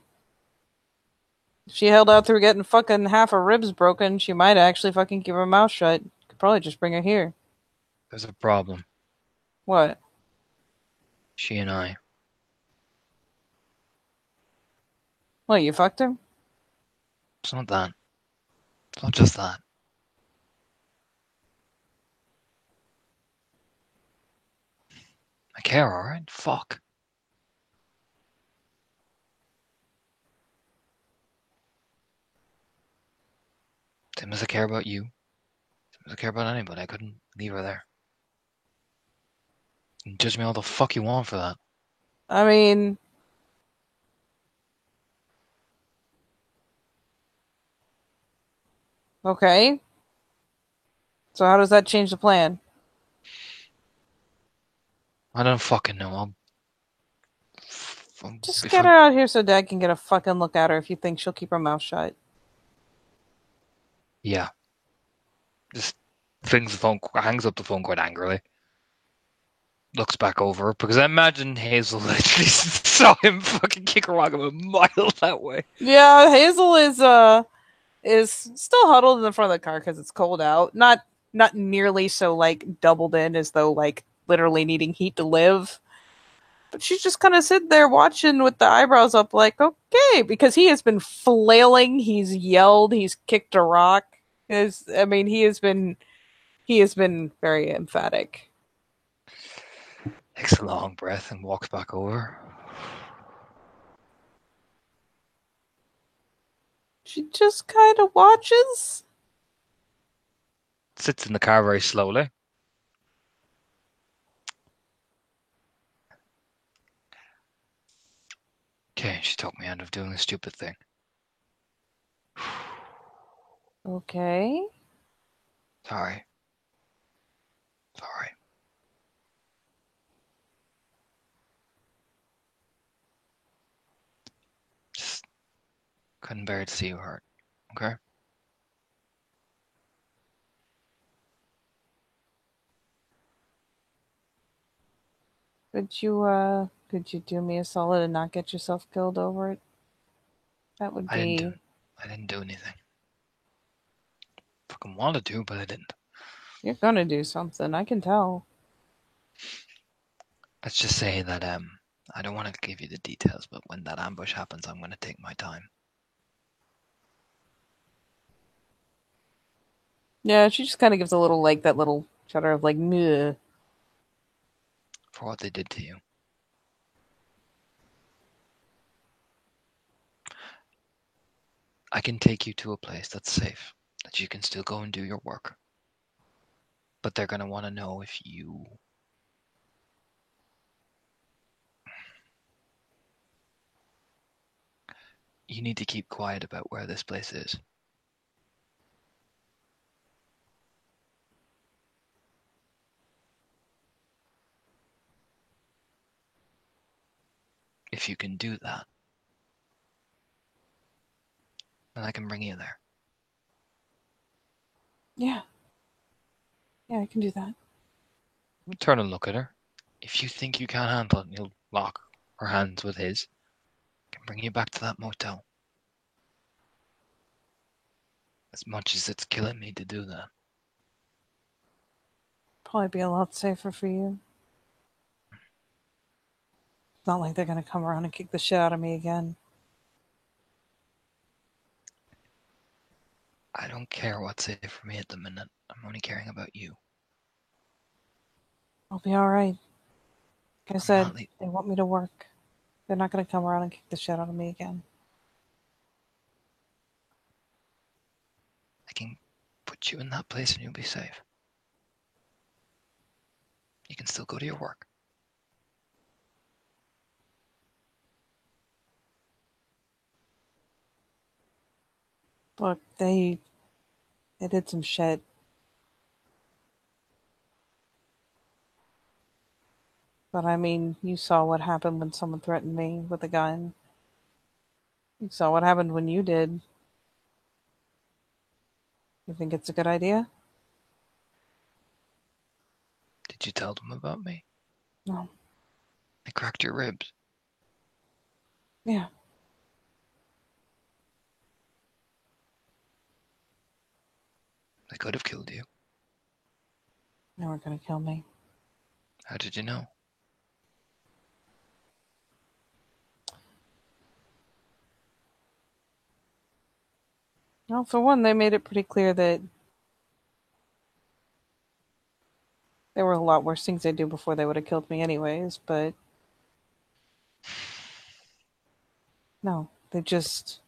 If she held out through getting fucking half her ribs broken, she might actually fucking keep her mouth shut. Could probably just bring her here. There's a problem. What? She and I. What, you fucked her? It's not that. It's not just that. I care, alright? Fuck. Same as I care about you. Same as I care about anybody. I couldn't leave her there. You can judge me all the fuck you want for that. I mean, Okay. So how does that change the plan? I don't fucking know. Just If get her I'm, out here so Dad can get a fucking look at her if you think she'll keep her mouth shut. yeah, just flings the phone, hangs up the phone quite angrily. Looks back over because I imagine Hazel literally saw him fucking kick a rock a mile that way. Yeah, Hazel is still huddled in the front of the car because it's cold out. Not nearly so like doubled in as though like literally needing heat to live. But she's just kind of sitting there watching with the eyebrows up, like, okay, because he has been flailing, he's yelled, he's kicked a rock. I mean, he has been very emphatic. Takes a long breath and walks back over. She just kind of watches. Sits in the car very slowly. Okay, she talked me out of doing a stupid thing. Okay. Sorry. Sorry. Just couldn't bear to see you hurt. Okay? Could you do me a solid and not get yourself killed over it? That would I didn't do be. I didn't do anything. Fucking wanted to, but I didn't. You're gonna do something, I can tell. Let's just say that I don't want to give you the details, but when that ambush happens, I'm gonna take my time. Yeah, she just kind of gives a little, like, that little shudder of, like, meh. For what they did to you. I can take you to a place that's safe, that you can still go and do your work. But they're gonna want to know if you need to keep quiet about where this place is. If you can do that, then I can bring you there. Yeah. Yeah, I can do that. Turn and look at her. If you think you can't handle it, he'll lock her hands with his. I can bring you back to that motel. As much as it's killing me to do that. Probably be a lot safer for you. It's not like they're gonna come around and kick the shit out of me again. I don't care what's safe for me at the minute. I'm only caring about you. I'll be alright. Like I I'm said, not le- they want me to work. They're not gonna come around and kick the shit out of me again. I can put you in that place and you'll be safe. You can still go to your work. Look, they did some shit. But I mean, you saw what happened when someone threatened me with a gun. You saw what happened when you did. You think it's a good idea? Did you tell them about me? No. They cracked your ribs. Yeah. They could have killed you. They weren't gonna kill me. How did you know? Well, for one, they made it pretty clear that there were a lot worse things they'd do before they would have killed me anyways, but no, they just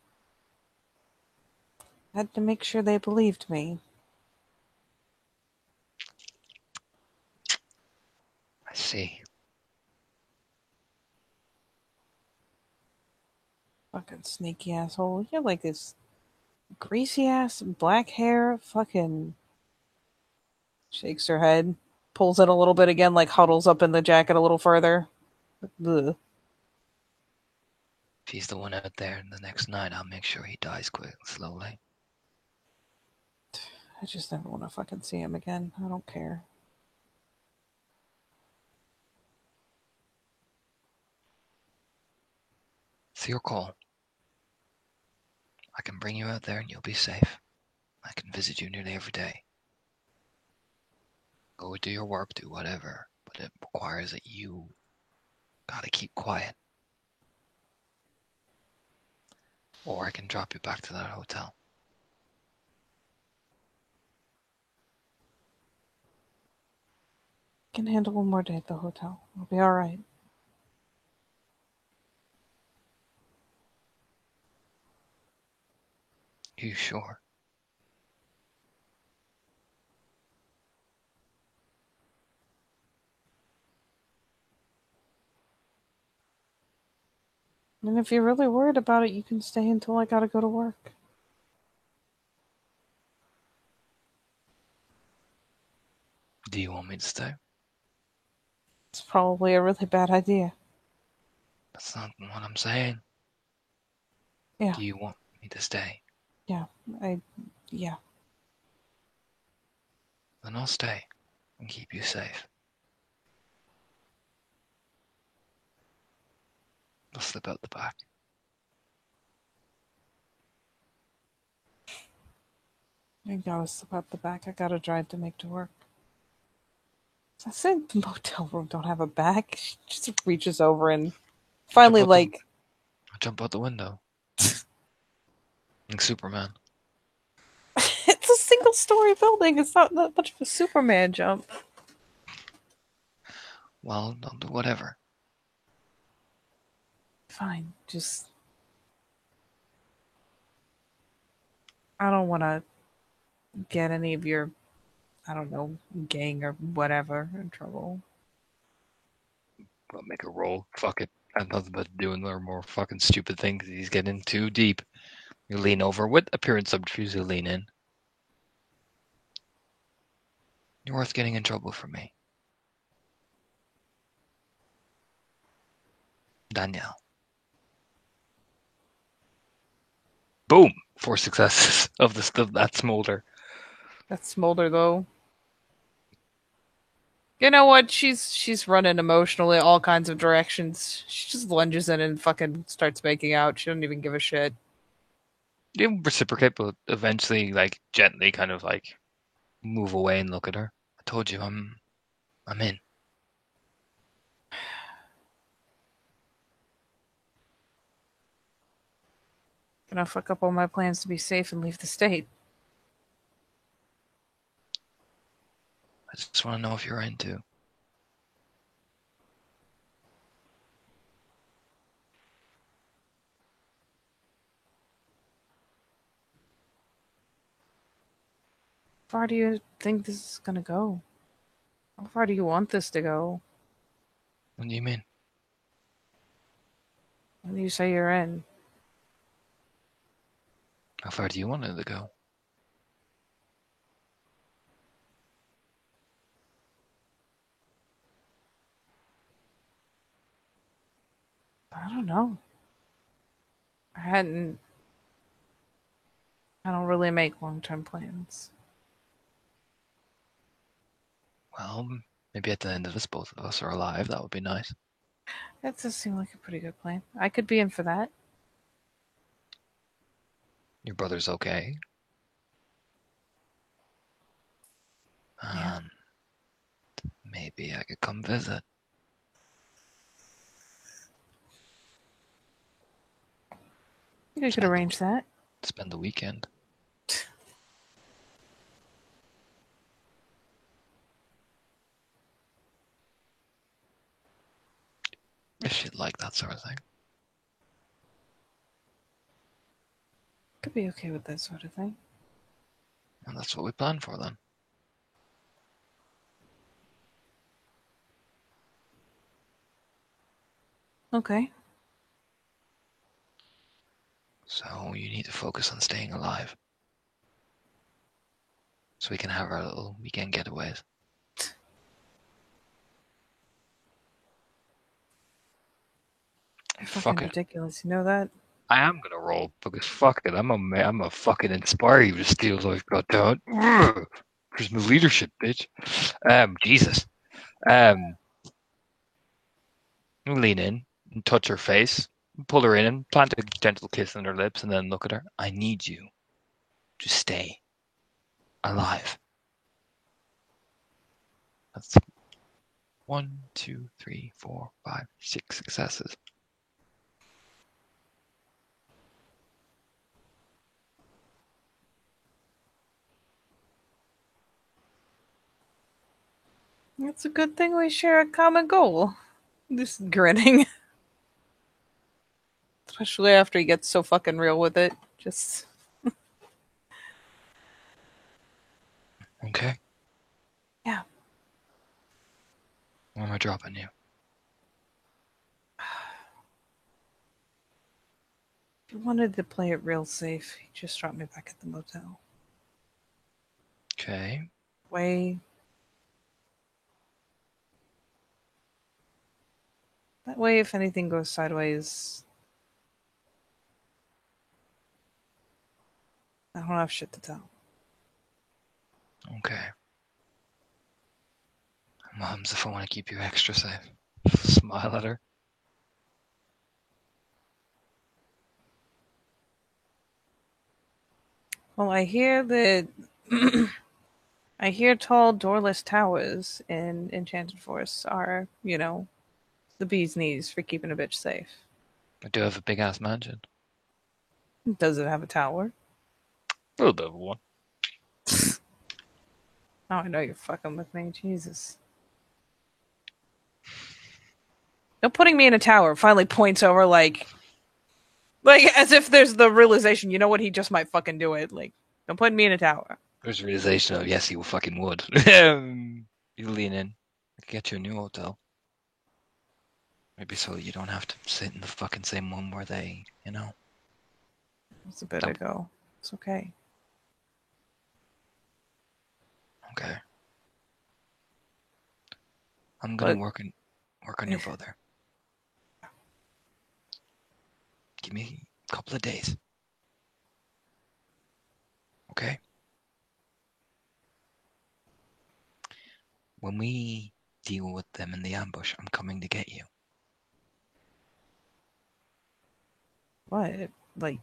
had to make sure they believed me. I see. Fucking sneaky asshole. You're like this. greasy ass, black hair, fucking shakes her head, pulls it a little bit again, like huddles up in the jacket a little further. Ugh. If he's the one out there in the next night, I'll make sure he dies quick, slowly. I just never want to fucking see him again. I don't care. It's your call. I can bring you out there and you'll be safe. I can visit you nearly every day. Go do your work, do whatever, but it requires that you gotta keep quiet. Or I can drop you back to that hotel. Can handle one more day at the hotel. I'll be alright. You sure? And if you're really worried about it, you can stay until I gotta go to work. Do you want me to stay? It's probably a really bad idea. That's not what I'm saying. Yeah. Do you want me to stay? Yeah. Yeah. Then I'll stay and keep you safe. I'll slip out the back. I gotta slip out the back. I gotta drive to make to work. I said the motel room don't have a back. She just reaches over and finally, I'll jump out the window. Like Superman. it's a single story building. It's not that much of a Superman jump. Well, I'll do whatever. Fine. Just. I don't want to get any of your, I don't know, gang or whatever in trouble. I'll make a roll. Fuck it. I have nothing but doing more fucking stupid things. He's getting too deep. You lean over. What appearance subterfuge you lean in? You're worth getting in trouble for me. Danielle. Boom! 4 successes of that smolder. That smolder though. You know what? She's running emotionally all kinds of directions. She just lunges in and fucking starts making out. She doesn't even give a shit. You reciprocate, but eventually, like, gently kind of like move away and look at her. I told you I'm in. Gonna fuck up all my plans to be safe and leave the state. I just want to know if you're in too. How far do you think this is gonna go? How far do you want this to go? What do you mean? When you say you're in, How far do you want it to go? I don't know. I hadn't. I don't really make long-term plans. Well, maybe at the end of this, both of us are alive. That would be nice. That does seem like a pretty good plan. I could be in for that. Your brother's okay. Yeah. Maybe I could come visit. I think I could arrange that. Spend the weekend. If she'd like that sort of thing. Could be okay with that sort of thing. And that's what we planned for then. Okay. So you need to focus on staying alive. So we can have our little weekend getaways. You're Fuck fucking it. ridiculous. You know that? I am gonna roll because fuck it. I'm a fucking inspire you to steal life, goddammit. Where's my leadership, bitch? Jesus. Lean in and touch her face, pull her in and plant a gentle kiss on her lips, and then look at her. I need you to stay alive. That's 1, 2, 3, 4, 5, 6 successes. It's a good thing we share a common goal. Just grinning. Especially after he gets so fucking real with it. Just. Okay. Yeah. Where am I dropping you? If you wanted to play it real safe, he just dropped me back at the motel. Okay. Way. That way, if anything goes sideways, I don't have shit to tell. Okay. Mom's if I want to keep you extra safe. Smile at her. Well, I hear that. I hear tall, doorless towers in Enchanted Forest are, the bee's knees for keeping a bitch safe. I do have a big ass mansion. Does it have a tower? A little bit of one. Oh, I know you're fucking with me. Jesus. No, putting me in a tower finally points over like as if there's the realization, you know what, he just might fucking do it. Like, don't put me in a tower. There's a realization of yes, you fucking would. You lean in. I can get you a new hotel. Maybe so you don't have to sit in the fucking same one where they, It's a bit ago. It's okay. Okay. I'm gonna work on your brother. Give me a couple of days. Okay? When we deal with them in the ambush, I'm coming to get you. What? Like,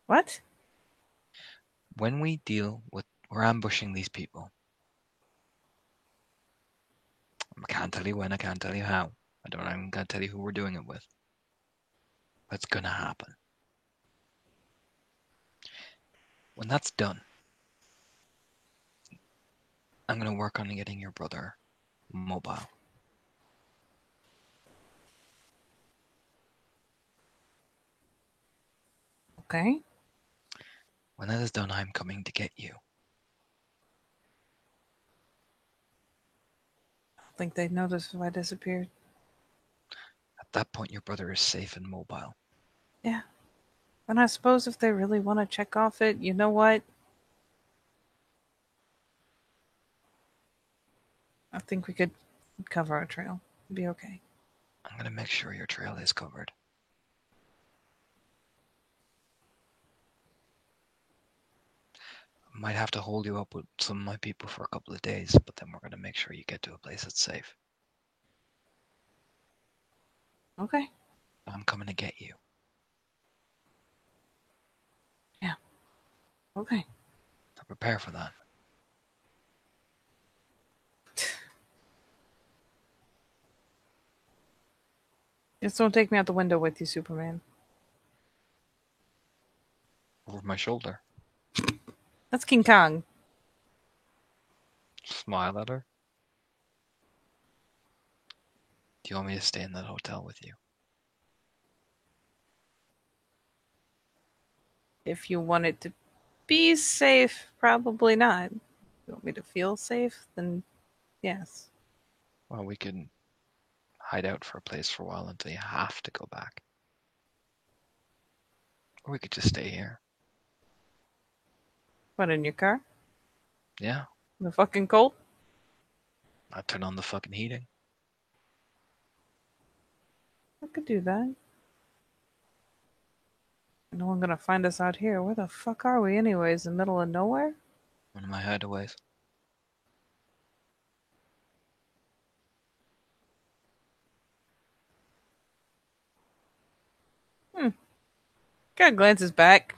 what? When we're ambushing these people. I can't tell you when, I can't tell you how. I'm gonna tell you who we're doing it with. That's gonna happen. When that's done, I'm gonna work on getting your brother mobile. Okay. When that is done, I'm coming to get you. I don't think they'd notice if I disappeared. At that point, your brother is safe and mobile. Yeah. And I suppose if they really want to check off it, you know what? I think we could cover our trail. It'd be okay. I'm gonna make sure your trail is covered. I might have to hold you up with some of my people for a couple of days, but then we're gonna make sure you get to a place that's safe. Okay. I'm coming to get you. Yeah. Okay. So prepare for that. Just don't take me out the window with you, Superman. Over my shoulder. That's King Kong. Smile at her. Do you want me to stay in that hotel with you? If you want it to be safe, probably not. If you want me to feel safe, then yes. Well, we can hide out for a place for a while until you have to go back. Or we could just stay here. What, in your car? Yeah. The fucking cold? Not turn on the fucking heating. I could do that. No one gonna find us out here. Where the fuck are we anyways? In the middle of nowhere? One of my hideaways. Kind of glances back.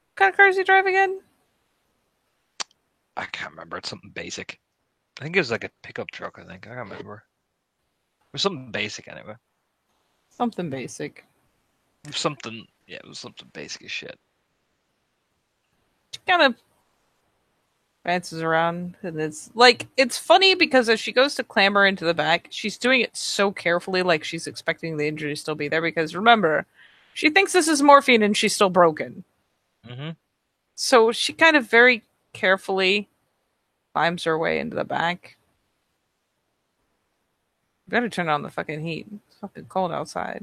What kind of car does he drive again? I can't remember. It's something basic. I think it was like a pickup truck, I think. I can't remember. It was something basic anyway. Something basic. Something, yeah, it was something basic as shit. She kind of bounces around, and it's funny because as she goes to clamber into the back, she's doing it so carefully, like she's expecting the injury to still be there. Because remember, she thinks this is morphine and she's still broken. Mm-hmm. So she kind of very carefully climbs her way into the back. Better turn on the fucking heat. It's fucking cold outside.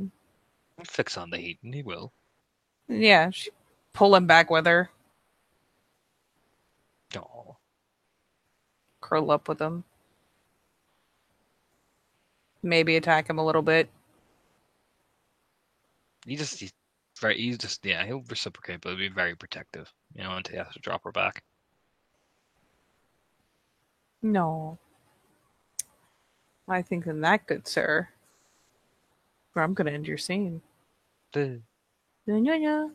We'll fix on the heat, and he will. Yeah, she pull him back with her, Oh. curl up with him. Maybe attack him a little bit. He's just, yeah, he'll reciprocate, but he'll be very protective, until he has to drop her back. No. I think in that, good sir, or I'm gonna end your scene. The Yeah.